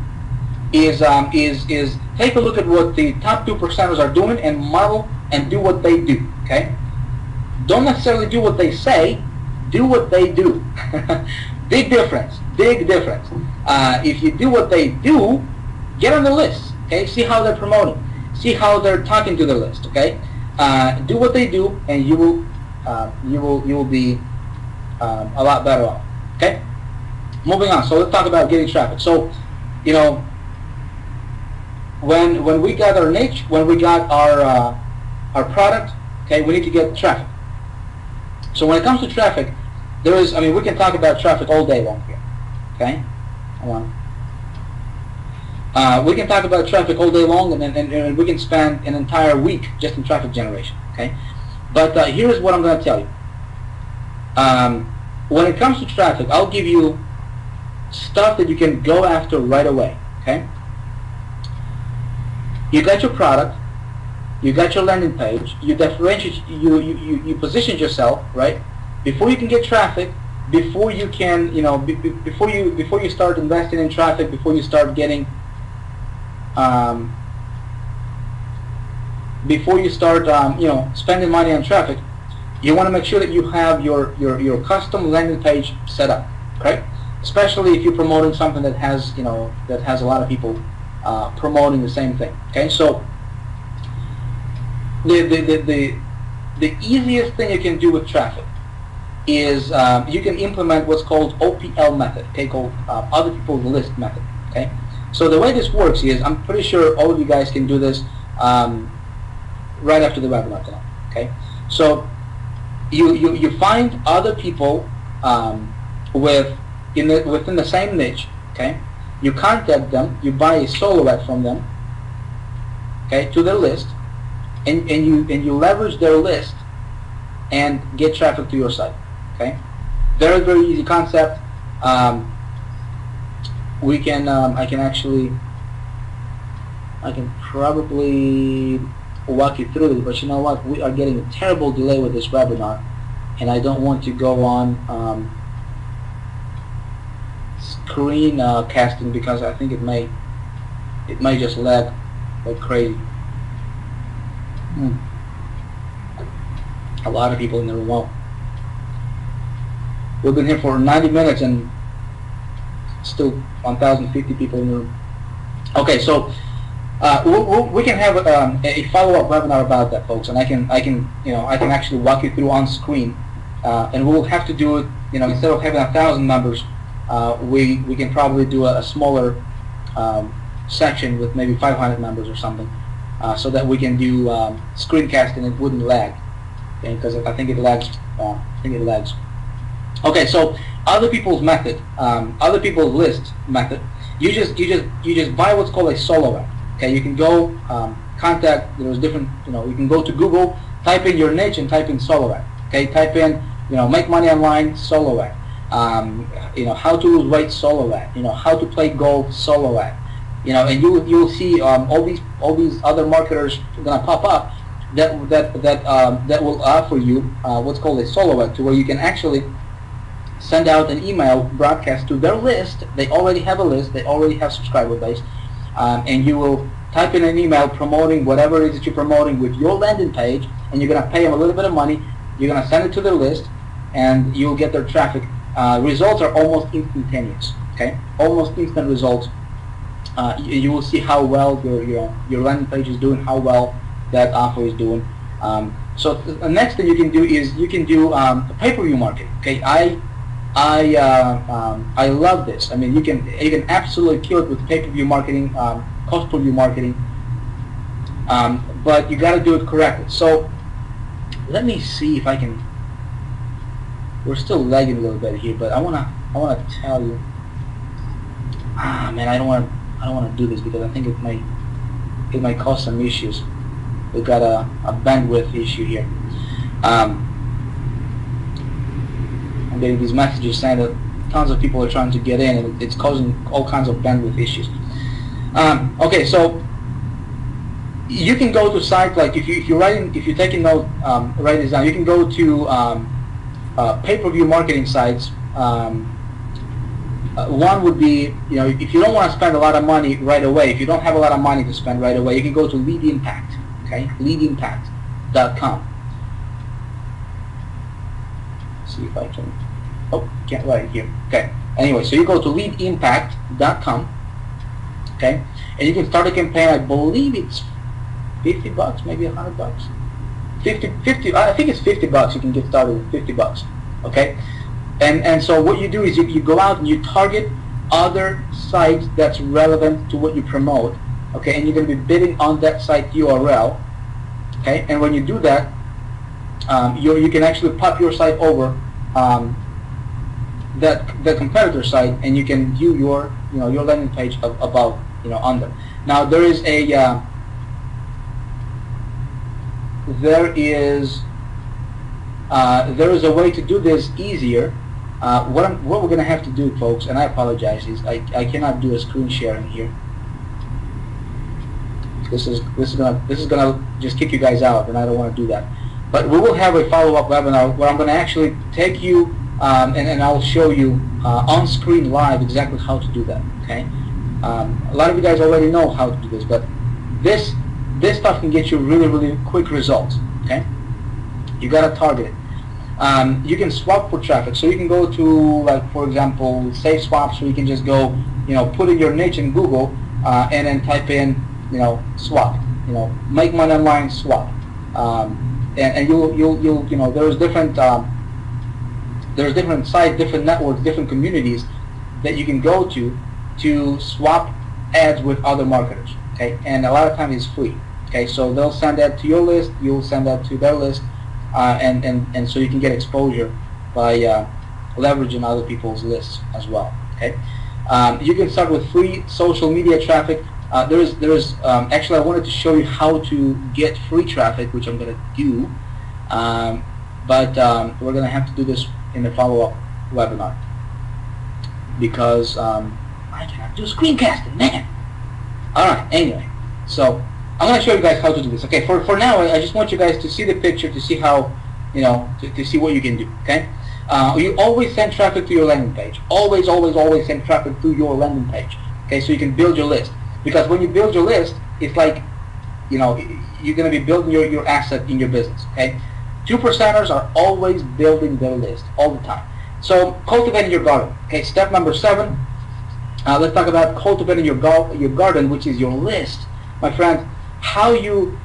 is take a look at what the top 2%ers are doing and model and do what they do. Okay. Don't necessarily do what they say. Do what they do. Big difference. Big difference. If you do what they do, get on the list. Okay. See how they're promoting. See how they're talking to the list. Okay. Do what they do, and you will be a lot better off. Okay. Moving on. So let's talk about getting traffic. So, when we got our niche, when we got our product, okay, we need to get traffic. So when it comes to traffic, we can talk about traffic all day long here. Okay. Hold on. We can talk about traffic all day long, and we can spend an entire week just in traffic generation. Okay, but here's what I'm going to tell you. When it comes to traffic, I'll give you stuff that you can go after right away. Okay, you got your product, you got your landing page, you differentiate, you positioned yourself right before you can get traffic. Before you can, before you start investing in traffic, before you start getting spending money on traffic, you want to make sure that you have your custom landing page set up, right? Especially if you're promoting something that has a lot of people promoting the same thing. Okay, so the easiest thing you can do with traffic is you can implement what's called OPL method, okay, called other people's list method. Okay. So the way this works is, I'm pretty sure all of you guys can do this. right after the webinar tonight. Okay, so you find other people within the same niche. Okay, you contact them, you buy a solo ad from them. Okay, to their list, and you leverage their list and get traffic to your site. Okay, very easy concept. I can probably walk you through this, but you know what? We are getting a terrible delay with this webinar, and I don't want to go on screen casting because I think it may just lag like crazy. A lot of people in the room. Wow. We've been here for 90 minutes and still 1,050 people in the room. Okay, so we can have a follow-up webinar about that, folks, and I can actually walk you through on screen, and we will have to do it. Instead of having 1,000 members, we can probably do a smaller section with maybe 500 members or something, so that we can do screencast and it wouldn't lag, because I think it lags. Okay, so other people's method, other people's list method. You just buy what's called a solo ad. Okay, you can go contact. There's different. You can go to Google, type in your niche, and type in solo ad. Okay, type in make money online solo ad. How to lose weight solo ad. How to play golf solo ad. And you'll see all these other marketers are gonna pop up that will offer you what's called a solo ad, to where you can actually send out an email broadcast to their list. They already have a list. They already have subscriber base, and you will type in an email promoting whatever it is that you're promoting with your landing page, and you're gonna pay them a little bit of money. You're gonna send it to their list, and you'll get their traffic. Results are almost instantaneous. Okay, almost instant results. You will see how well your landing page is doing, how well that offer is doing. So the next thing you can do is you can do pay-per-view marketing. Okay, I love this. I mean, you can absolutely kill it with pay-per-view marketing, cost-per-view marketing, but you got to do it correctly. So let me see if I can. We're still lagging a little bit here, but I wanna tell you. Man, I don't want to do this because I think it might cause some issues. We've got a bandwidth issue here. I'm getting these messages saying that tons of people are trying to get in, and it's causing all kinds of bandwidth issues. Okay, so you can go to sites like if you're taking note, write this down. You can go to pay-per-view marketing sites. One would be, if you don't want to spend a lot of money right away, if you don't have a lot of money to spend right away, you can go to Lead Impact. Okay, leadimpact.com. See if I can. Oh, can't write it here. Okay. Anyway, so you go to leadimpact.com. Okay, and you can start a campaign. I believe it's $50, maybe $100. 50. I think it's $50. You can get started with $50. Okay, and so what you do is you go out and you target other sites that's relevant to what you promote. Okay, and you're going to be bidding on that site URL. Okay, and when you do that, you can actually pop your site over the competitor site, and you can view your your landing page above under. Now there is a a way to do this easier. What we're going to have to do, folks, and I apologize, is I cannot do a screen sharing here. This is gonna just kick you guys out, and I don't want to do that. But we will have a follow-up webinar where I'm going to actually take you and I'll show you on screen live exactly how to do that. Okay. A lot of you guys already know how to do this, but this stuff can get you really quick results. Okay. You gotta target it. You can swap for traffic, so you can go to, like, for example, Safe Swap. So you can just go, put in your niche in Google and then type in, swap, make money online swap, and you'll there's different sites, different networks, different communities that you can go to swap ads with other marketers. Okay, and a lot of times it's free. Okay, so they'll send that to your list, you'll send that to their list, and so you can get exposure by leveraging other people's lists as well. Okay, you can start with free social media traffic. Actually, I wanted to show you how to get free traffic, which I'm going to do, but we're going to have to do this in the follow-up webinar because I cannot do screencasting, man. All right, anyway, so I'm going to show you guys how to do this. Okay, for now, I just want you guys to see the picture, to see how, to see what you can do. Okay, you always send traffic to your landing page. Always, always, always send traffic to your landing page. Okay, so you can build your list. Because when you build your list, it's like, you're going to be building your asset in your business. Okay, 2%ers are always building their list all the time. So cultivating your garden. Okay, step number 7. Let's talk about cultivating your garden, which is your list, my friends. How you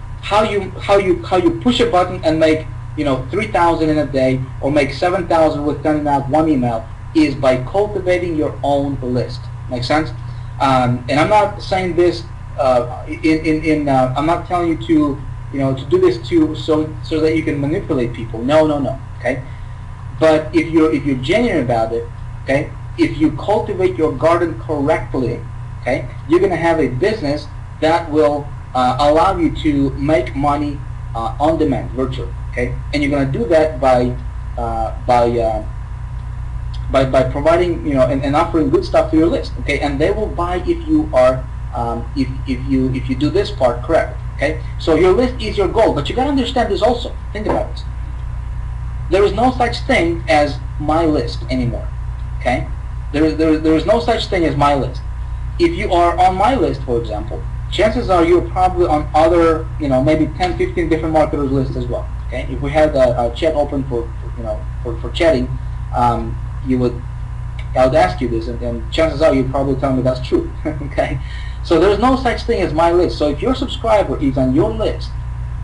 push a button and make 3,000 in a day, or make 7,000 with sending out one email, is by cultivating your own list. Make sense? And I'm not saying this I'm not telling you to do this so that you can manipulate people. No. Okay, but if you're genuine about it, okay, if you cultivate your garden correctly, okay, you're gonna have a business that will allow you to make money on demand, virtually. Okay, and you're gonna do that by providing and offering good stuff to your list. Okay, and they will buy if you are if you do this part correct. Okay, so your list is your goal, but you gotta understand this also. Think about this. There is no such thing as my list anymore. Okay, there is no such thing as my list. If you are on my list, for example, chances are you're probably on other maybe 10, 15 different marketers' lists as well. Okay, if we had a chat open for chatting, I would ask you this, and chances are you'd probably tell me that's true. Okay, so there's no such thing as my list. So if your subscriber is on your list,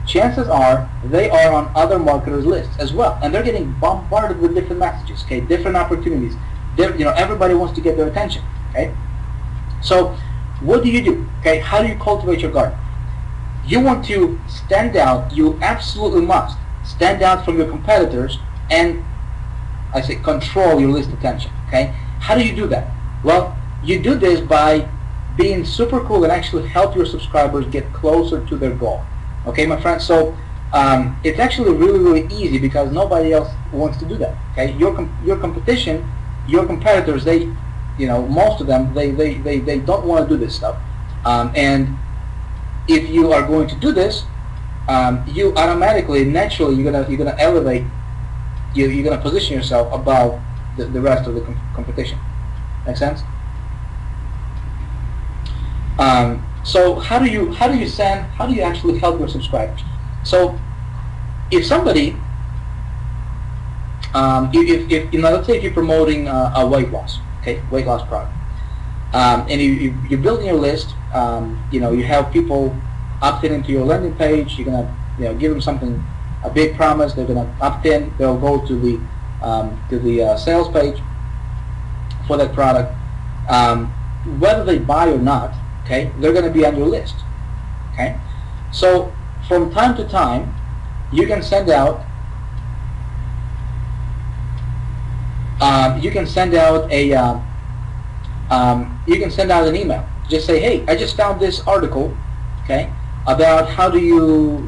chances are they are on other marketers' lists as well, and they're getting bombarded with different messages. Okay, different opportunities. Everybody wants to get their attention. Okay, so what do you do? Okay, how do you cultivate your garden? You want to stand out. You absolutely must stand out from your competitors, and I say control your list attention. Okay, how do you do that? Well, you do this by being super cool and actually help your subscribers get closer to their goal. Okay, my friends. So it's actually really easy because nobody else wants to do that. Okay, your competition, your competitors, they, most of them, they don't want to do this stuff. And if you are going to do this, you automatically, naturally, you're gonna elevate. You're gonna position yourself above the rest of the competition. Make sense? So how do you actually help your subscribers? So if somebody, let's say if you're promoting a weight loss product, and you're building your list, you have people opt in into your landing page. You're gonna give them something, a big promise. They're gonna opt in. They'll go to the sales page for that product. Whether they buy or not, okay, they're going to be on your list. Okay, so from time to time, you can send out an email. Just say, hey, I just found this article, okay, about how do you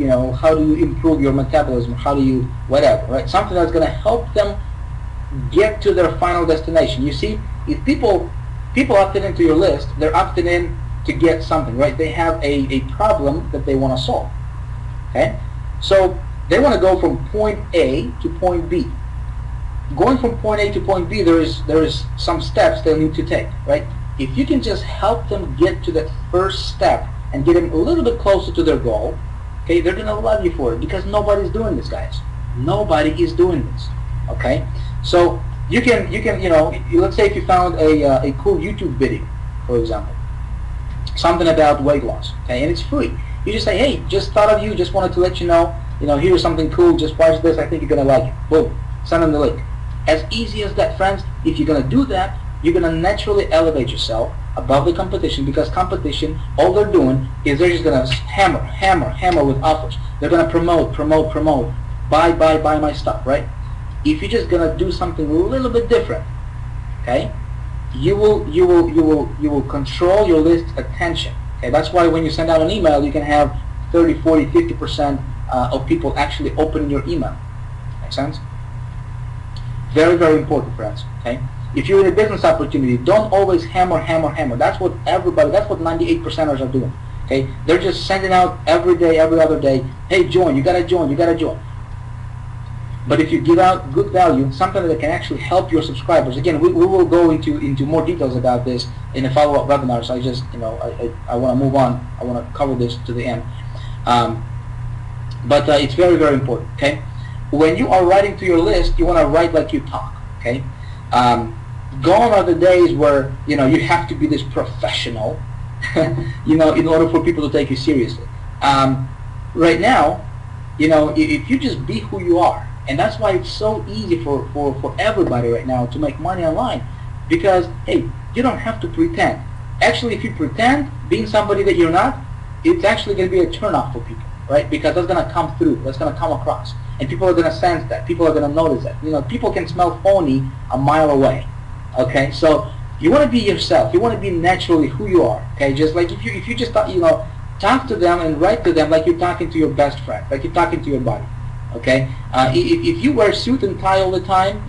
improve your metabolism, how do you whatever, right? Something that's going to help them get to their final destination. You see, if people opted into your list, they're opting in to get something, right? They have a problem that they want to solve. Okay, so they want to go from point A to point B. Going from point A to point B, there is some steps they need to take, right? If you can just help them get to that first step and get them a little bit closer to their goal, okay, they're gonna love you for it, because nobody's doing this, guys. Nobody is doing this. Okay, so you can let's say if you found a cool YouTube video, for example, something about weight loss, okay, and it's free. You just say, hey, just thought of you, just wanted to let you know, here's something cool, just watch this, I think you're gonna like it. Boom, send them the link. As easy as that, friends. If you're gonna do that, you're gonna naturally elevate yourself, above the competition, because competition, all they're doing is they're just gonna hammer with offers. They're gonna promote, buy my stuff, right? If you're just gonna do something a little bit different, okay, you will control your list's attention. Okay, that's why when you send out an email, you can have 30, 40, 50% of people actually opening your email. Make sense? Very, very important, friends. Okay. If you're in a business opportunity, don't always hammer. That's what 98%ers are doing. Okay, they're just sending out every day, every other day. Hey, join! You gotta join! But if you give out good value, something that can actually help your subscribers. Again, we will go into more details about this in a follow-up webinar. So I just I want to move on. I want to cover this to the end. But it's very, very important. Okay, when you are writing to your list, you want to write like you talk. Okay. Gone are the days where you have to be this professional, in order for people to take you seriously. Right now, if you just be who you are, and that's why it's so easy for everybody right now to make money online, because hey, you don't have to pretend. Actually, if you pretend being somebody that you're not, it's actually going to be a turnoff for people, right? Because that's going to come through, that's going to come across, and people are going to sense that, people are going to notice that. People can smell phony a mile away. Okay, so you want to be yourself. You want to be naturally who you are. Okay, just like if you just talk to them and write to them like you're talking to your best friend, like you're talking to your buddy. Okay, if you wear suit and tie all the time,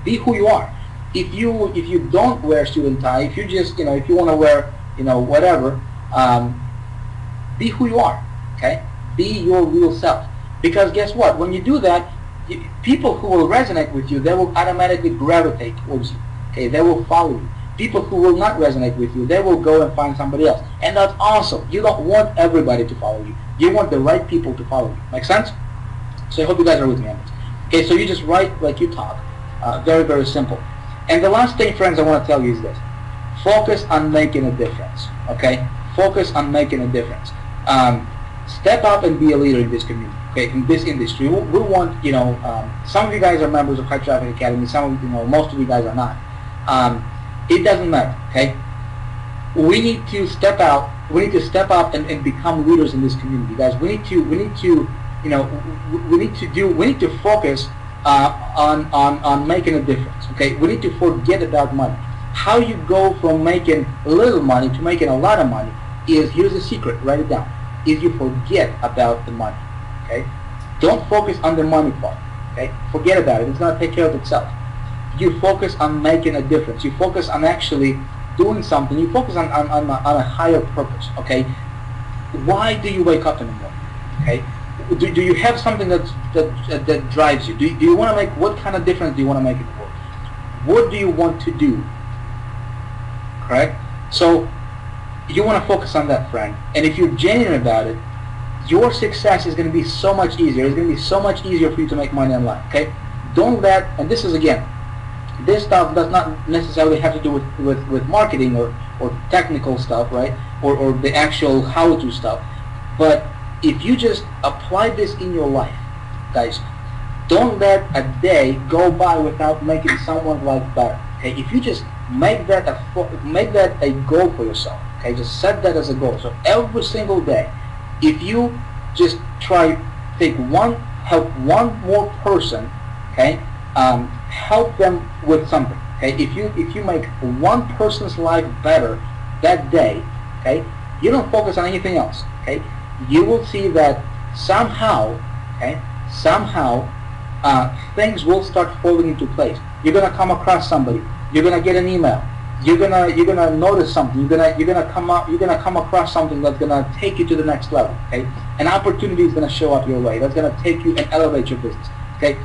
be who you are. If you don't wear suit and tie, if you just if you want to wear whatever, be who you are. Okay, be your real self. Because guess what? When you do that, people who will resonate with you, they will automatically gravitate towards you. Okay, they will follow you. People who will not resonate with you, they will go and find somebody else. And that's awesome. You don't want everybody to follow you. You want the right people to follow you. Make sense? So I hope you guys are with me on this. Okay, so you just write like you talk. Very, very simple. And the last thing, friends, I want to tell you is this. Focus on making a difference. Okay? Focus on making a difference. Step up and be a leader in this community. Okay, in this industry, we want, some of you guys are members of High Traffic Academy, some of most of you guys are not. It doesn't matter, okay? We need to step out. We need to step up and become leaders in this community, guys. We need to focus on making a difference. Okay, we need to forget about money. How you go from making little money to making a lot of money is, here's the secret. Write it down. Is you forget about the money. Okay? Don't focus on the money part. Okay? Forget about it. It's going to take care of itself. You focus on making a difference. You focus on actually doing something. You focus on a higher purpose. Okay? Why do you wake up in the morning? Okay? Do you have something that drives you? Do you want to make, what kind of difference do you want to make in the world? What do you want to do? Correct? So you want to focus on that, friend. And if you're genuine about it, your success is going to be so much easier. It's going to be so much easier for you to make money online. Okay? Don't let, and this is again, this stuff does not necessarily have to do with marketing or technical stuff, right? Or the actual how-to stuff. But if you just apply this in your life, guys, don't let a day go by without making someone's life better. Okay? If you just make that a goal for yourself, okay? Just set that as a goal. So every single day, if you just help one more person, okay? Help them with something. Okay? If you make one person's life better that day, okay? You don't focus on anything else. Okay? You will see that somehow, okay? Somehow, things will start falling into place. You're gonna come across somebody. You're gonna get an email. You're gonna notice something. You're gonna come across something that's gonna take you to the next level. Okay? An opportunity is gonna show up your way. That's gonna take you and elevate your business. Okay?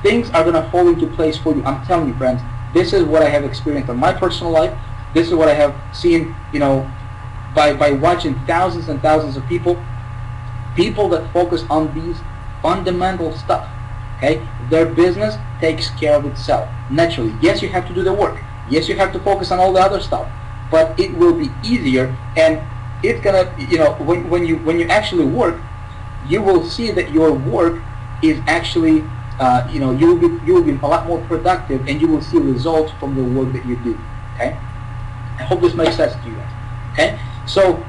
Things are gonna fall into place for you. I'm telling you, friends. This is what I have experienced in my personal life. This is what I have seen. By watching thousands and thousands of people that focus on these fundamental stuff. Okay? Their business takes care of itself naturally. Yes, you have to do the work. Yes, you have to focus on all the other stuff, but it will be easier, and it's gonna, when you actually work, you will see that your work is actually, you will be a lot more productive, and you will see results from the work that you do. Okay. I hope this makes sense to you guys. Okay? So,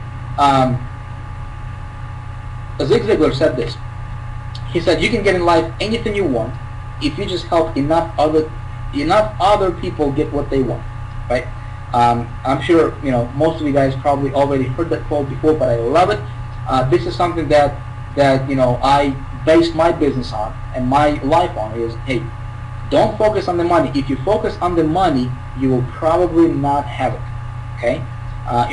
Zig Ziglar said this. He said, you can get in life anything you want if you just help enough other people get what they want, right? I'm sure most of you guys probably already heard that quote before, but I love it. This is something that I base my business on and my life on is, hey, don't focus on the money. If you focus on the money, you will probably not have it, okay?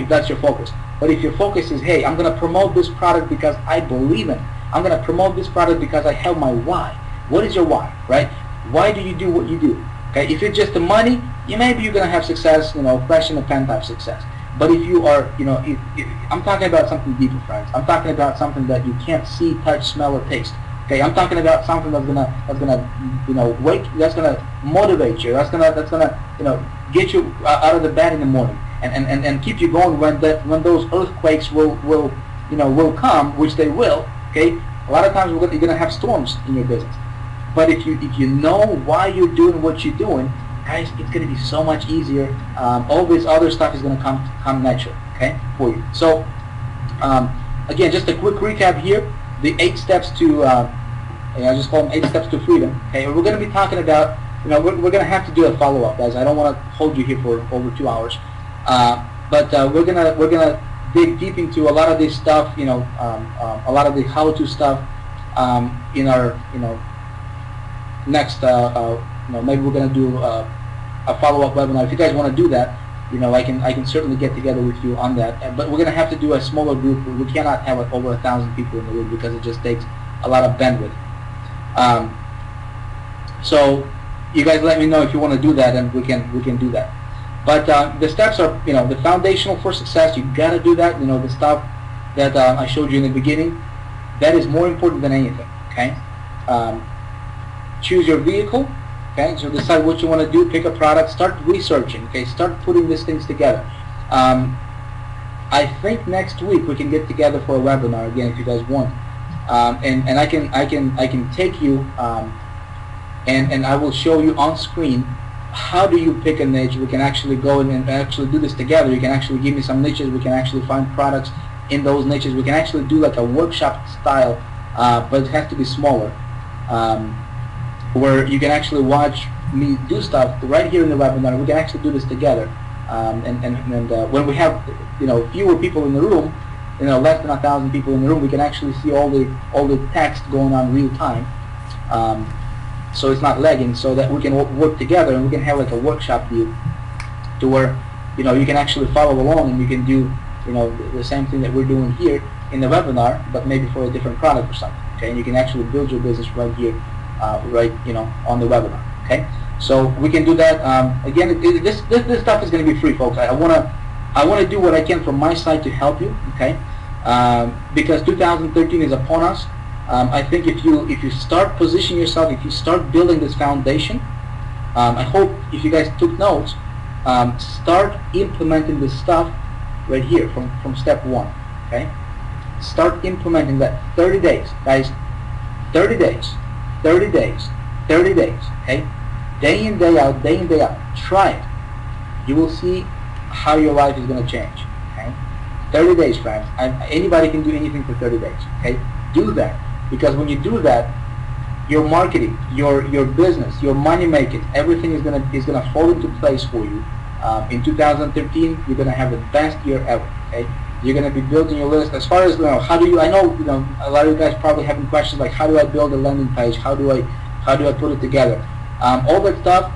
If that's your focus. But if your focus is, hey, I'm going to promote this product because I believe in it. I'm going to promote this product because I have my why. What is your why, right? Why do you do what you do? Okay, if it's just the money, maybe you're going to have success, flash in the pan type success. But if you are, if I'm talking about something deeper, friends. I'm talking about something that you can't see, touch, smell, or taste. Okay, I'm talking about something that's gonna motivate you. That's gonna get you out of the bed in the morning and keep you going when those earthquakes will come, which they will. Okay, a lot of times you're gonna have storms in your business. But if you know why you're doing what you're doing, guys, it's gonna be so much easier. All this other stuff is gonna come natural, okay, for you. So again, just a quick recap here. The 8 steps to, I just call them 8 steps to freedom. Okay, we're going to be talking about, we're going to have to do a follow-up, guys. I don't want to hold you here for over 2 hours, but we're gonna dig deep into a lot of this stuff, a lot of the how-to stuff in our, next, maybe we're going to do a follow-up webinar. If you guys want to do that, I can certainly get together with you on that. But we're going to have to do a smaller group. We cannot have over 1,000 people in the room because it just takes a lot of bandwidth. So you guys let me know if you want to do that, and we can do that. But the steps are, the foundational for success. You got to do that. The stuff that I showed you in the beginning. That is more important than anything. Okay. Choose your vehicle. Okay, so decide what you want to do, pick a product, start researching, okay, start putting these things together. I think next week we can get together for a webinar again if you guys want. And I can take you and I will show you on screen how do you pick a niche. We can actually go in and actually do this together. You can actually give me some niches, we can actually find products in those niches. We can actually do like a workshop style, but it has to be smaller. Where you can actually watch me do stuff right here in the webinar. We can actually do this together, and when we have fewer people in the room, less than 1,000 people in the room, we can actually see all the text going on real time, so it's not lagging, so that we can work together and we can have like a workshop view, to where you can actually follow along and you can do the same thing that we're doing here in the webinar, but maybe for a different product or something. Okay, and you can actually build your business right here. Right, on the webinar. Okay, so we can do that. Again, this stuff is going to be free, folks. I wanna do what I can from my side to help you. Okay, because 2013 is upon us. I think if you start positioning yourself, if you start building this foundation, I hope if you guys took notes, start implementing this stuff right here from step 1. Okay, start implementing that. 30 days, guys. 30 days. 30 days, 30 days, okay? Day in, day out, day in, day out. Try it. You will see how your life is going to change, okay? 30 days, friends. Anybody can do anything for 30 days, okay? Do that, because when you do that, your marketing, your business, your money making, everything is gonna fall into place for you. In 2013, you're going to have the best year ever, okay? You're going to be building your list. As far as, how do you, I know, a lot of you guys probably having questions like, how do I build a landing page? How do I put it together? All that stuff,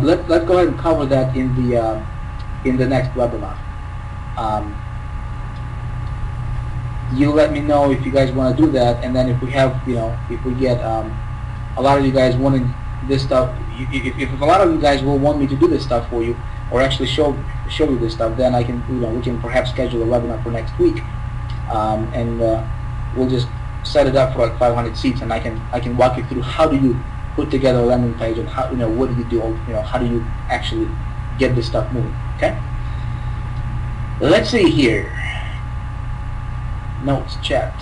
let's go ahead and cover that in the next webinar. You let me know if you guys want to do that, and then if we have, if we get a lot of you guys wanting this stuff, if a lot of you guys will want me to do this stuff for you, or actually show you this stuff, then I can, we can perhaps schedule a webinar for next week, and we'll just set it up for like 500 seats, and I can walk you through how do you put together a landing page, and how, what do you do, how do you actually get this stuff moving. Okay. Let's see here. Notes chat.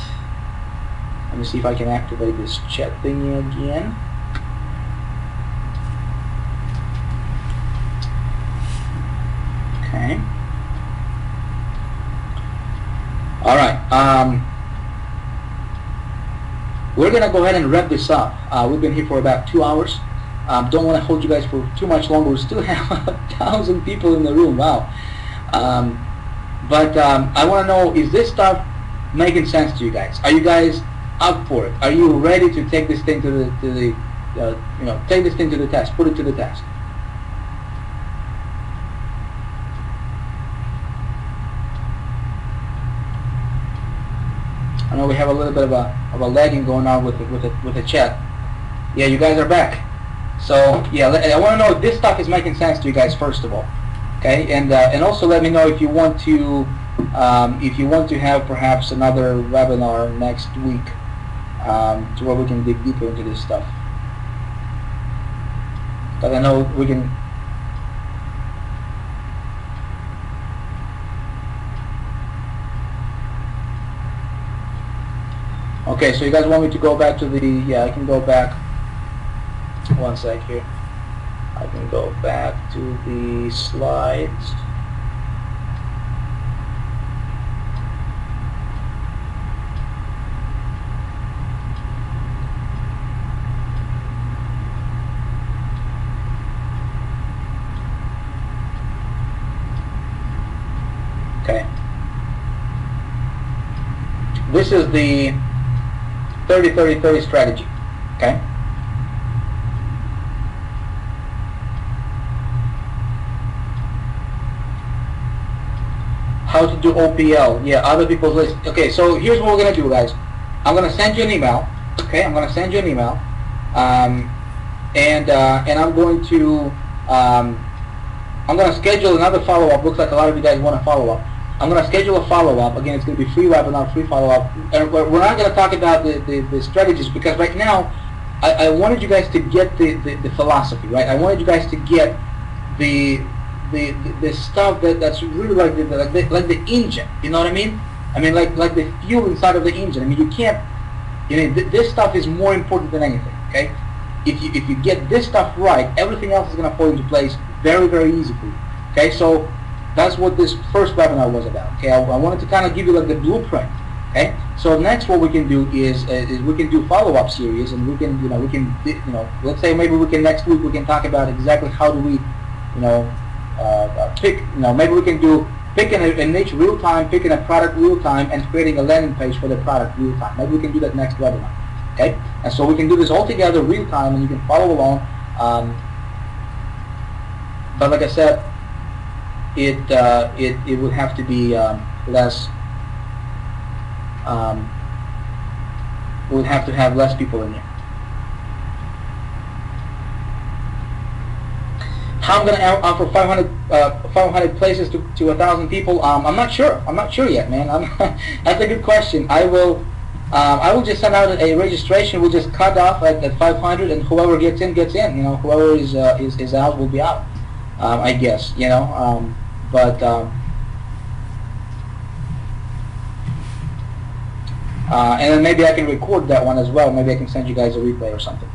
Let me see if I can activate this chat thingy again. Okay. Okay. All right. We're gonna go ahead and wrap this up. We've been here for about 2 hours. Don't want to hold you guys for too much longer. We still have 1,000 people in the room. Wow. But I want to know, is this stuff making sense to you guys? Are you guys up for it? Are you ready to take this thing to the take this thing to the test, put it to the test? I know we have a little bit of a lagging going on with the chat. Yeah, you guys are back. So yeah, I want to know if this stuff is making sense to you guys first of all. Okay, and also let me know if you want to have perhaps another webinar next week to where we can dig deeper into this stuff. Because I know we can. Okay, so you guys want me to go back to the, yeah, I can go back, one sec here. I can go back to the slides. Okay. This is the 30-30-30 strategy, okay? How to do OPL, yeah, other people's list. Okay, so here's what we're gonna do, guys. I'm gonna send you an email, okay? I'm gonna send you an email, and I'm going to schedule another follow-up. Looks like a lot of you guys want to follow up. I'm going to schedule a follow-up. Again, it's going to be free webinar, free follow-up. And we're not going to talk about the strategies, because right now I wanted you guys to get the philosophy, right? I wanted you guys to get the stuff that's really like the engine. You know what I mean? I mean like the fuel inside of the engine. I mean, you can't. You know, this stuff is more important than anything. Okay? If you get this stuff right, everything else is going to fall into place very, very easily. Okay? So that's what this first webinar was about. Okay, I wanted to kind of give you like the blueprint. Okay, so next what we can do is we can do follow-up series, and we can let's say maybe we can next week we can talk about exactly how do we pick maybe we can do picking a niche real time, picking a product real time, and creating a landing page for the product real time. Maybe we can do that next webinar. Okay, and so we can do this all together real time, and you can follow along. But like I said, it would have to be less. We would have to have less people in here. How I'm going to offer 500 places to 1,000 people? I'm not sure. I'm not sure yet, man. That's a good question. I will just send out a registration. We'll just cut off at 500, and whoever gets in gets in. Whoever is out will be out. I guess. And then maybe I can record that one as well. Maybe I can send you guys a replay or something.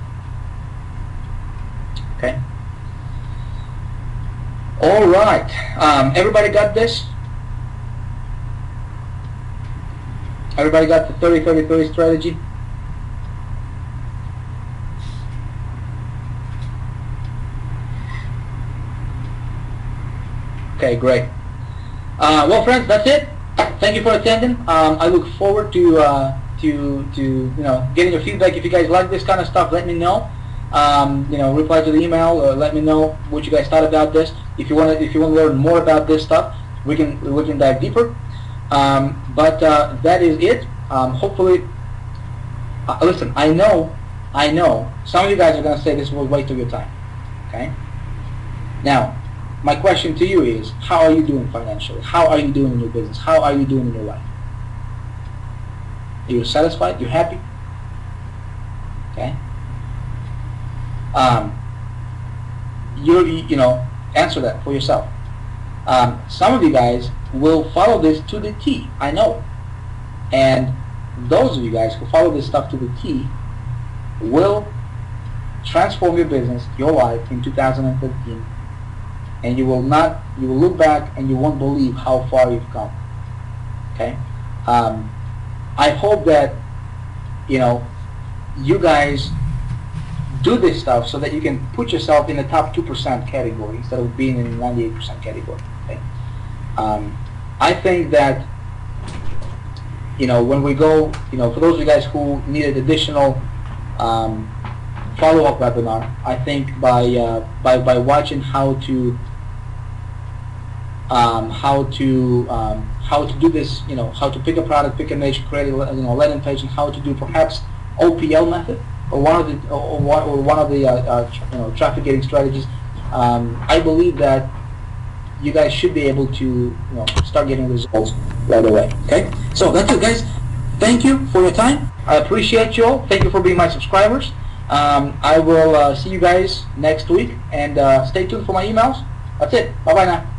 Okay. All right. Everybody got this? Everybody got the 30-30-30 strategy? Okay, great. Well, friends, that's it. Thank you for attending. I look forward to getting your feedback. If you guys like this kind of stuff, let me know. Reply to the email, or let me know what you guys thought about this. If you want to learn more about this stuff, we can dive deeper. But that is it. Hopefully, listen. I know. Some of you guys are going to say this was a waste of your time. Okay. Now, my question to you is, how are you doing financially? How are you doing in your business? How are you doing in your life? Are you satisfied? You happy? Okay. Answer that for yourself. Some of you guys will follow this to the T. I know. And those of you guys who follow this stuff to the T will transform your business, your life in 2015 and you will look back and you won't believe how far you've come. Okay, I hope that you guys do this stuff so that you can put yourself in the top 2% category instead of being in the 98% category. Okay, I think that when we go, for those of you guys who needed additional follow-up webinar, I think by watching how to do this, how to pick a product, pick a niche, create a landing page, and how to do perhaps OPL method or one of the traffic getting strategies. I believe that you guys should be able to start getting results right away. Okay, so that's it, guys. Thank you for your time. I appreciate you all. Thank you for being my subscribers. I will see you guys next week, and stay tuned for my emails. That's it. Bye bye now.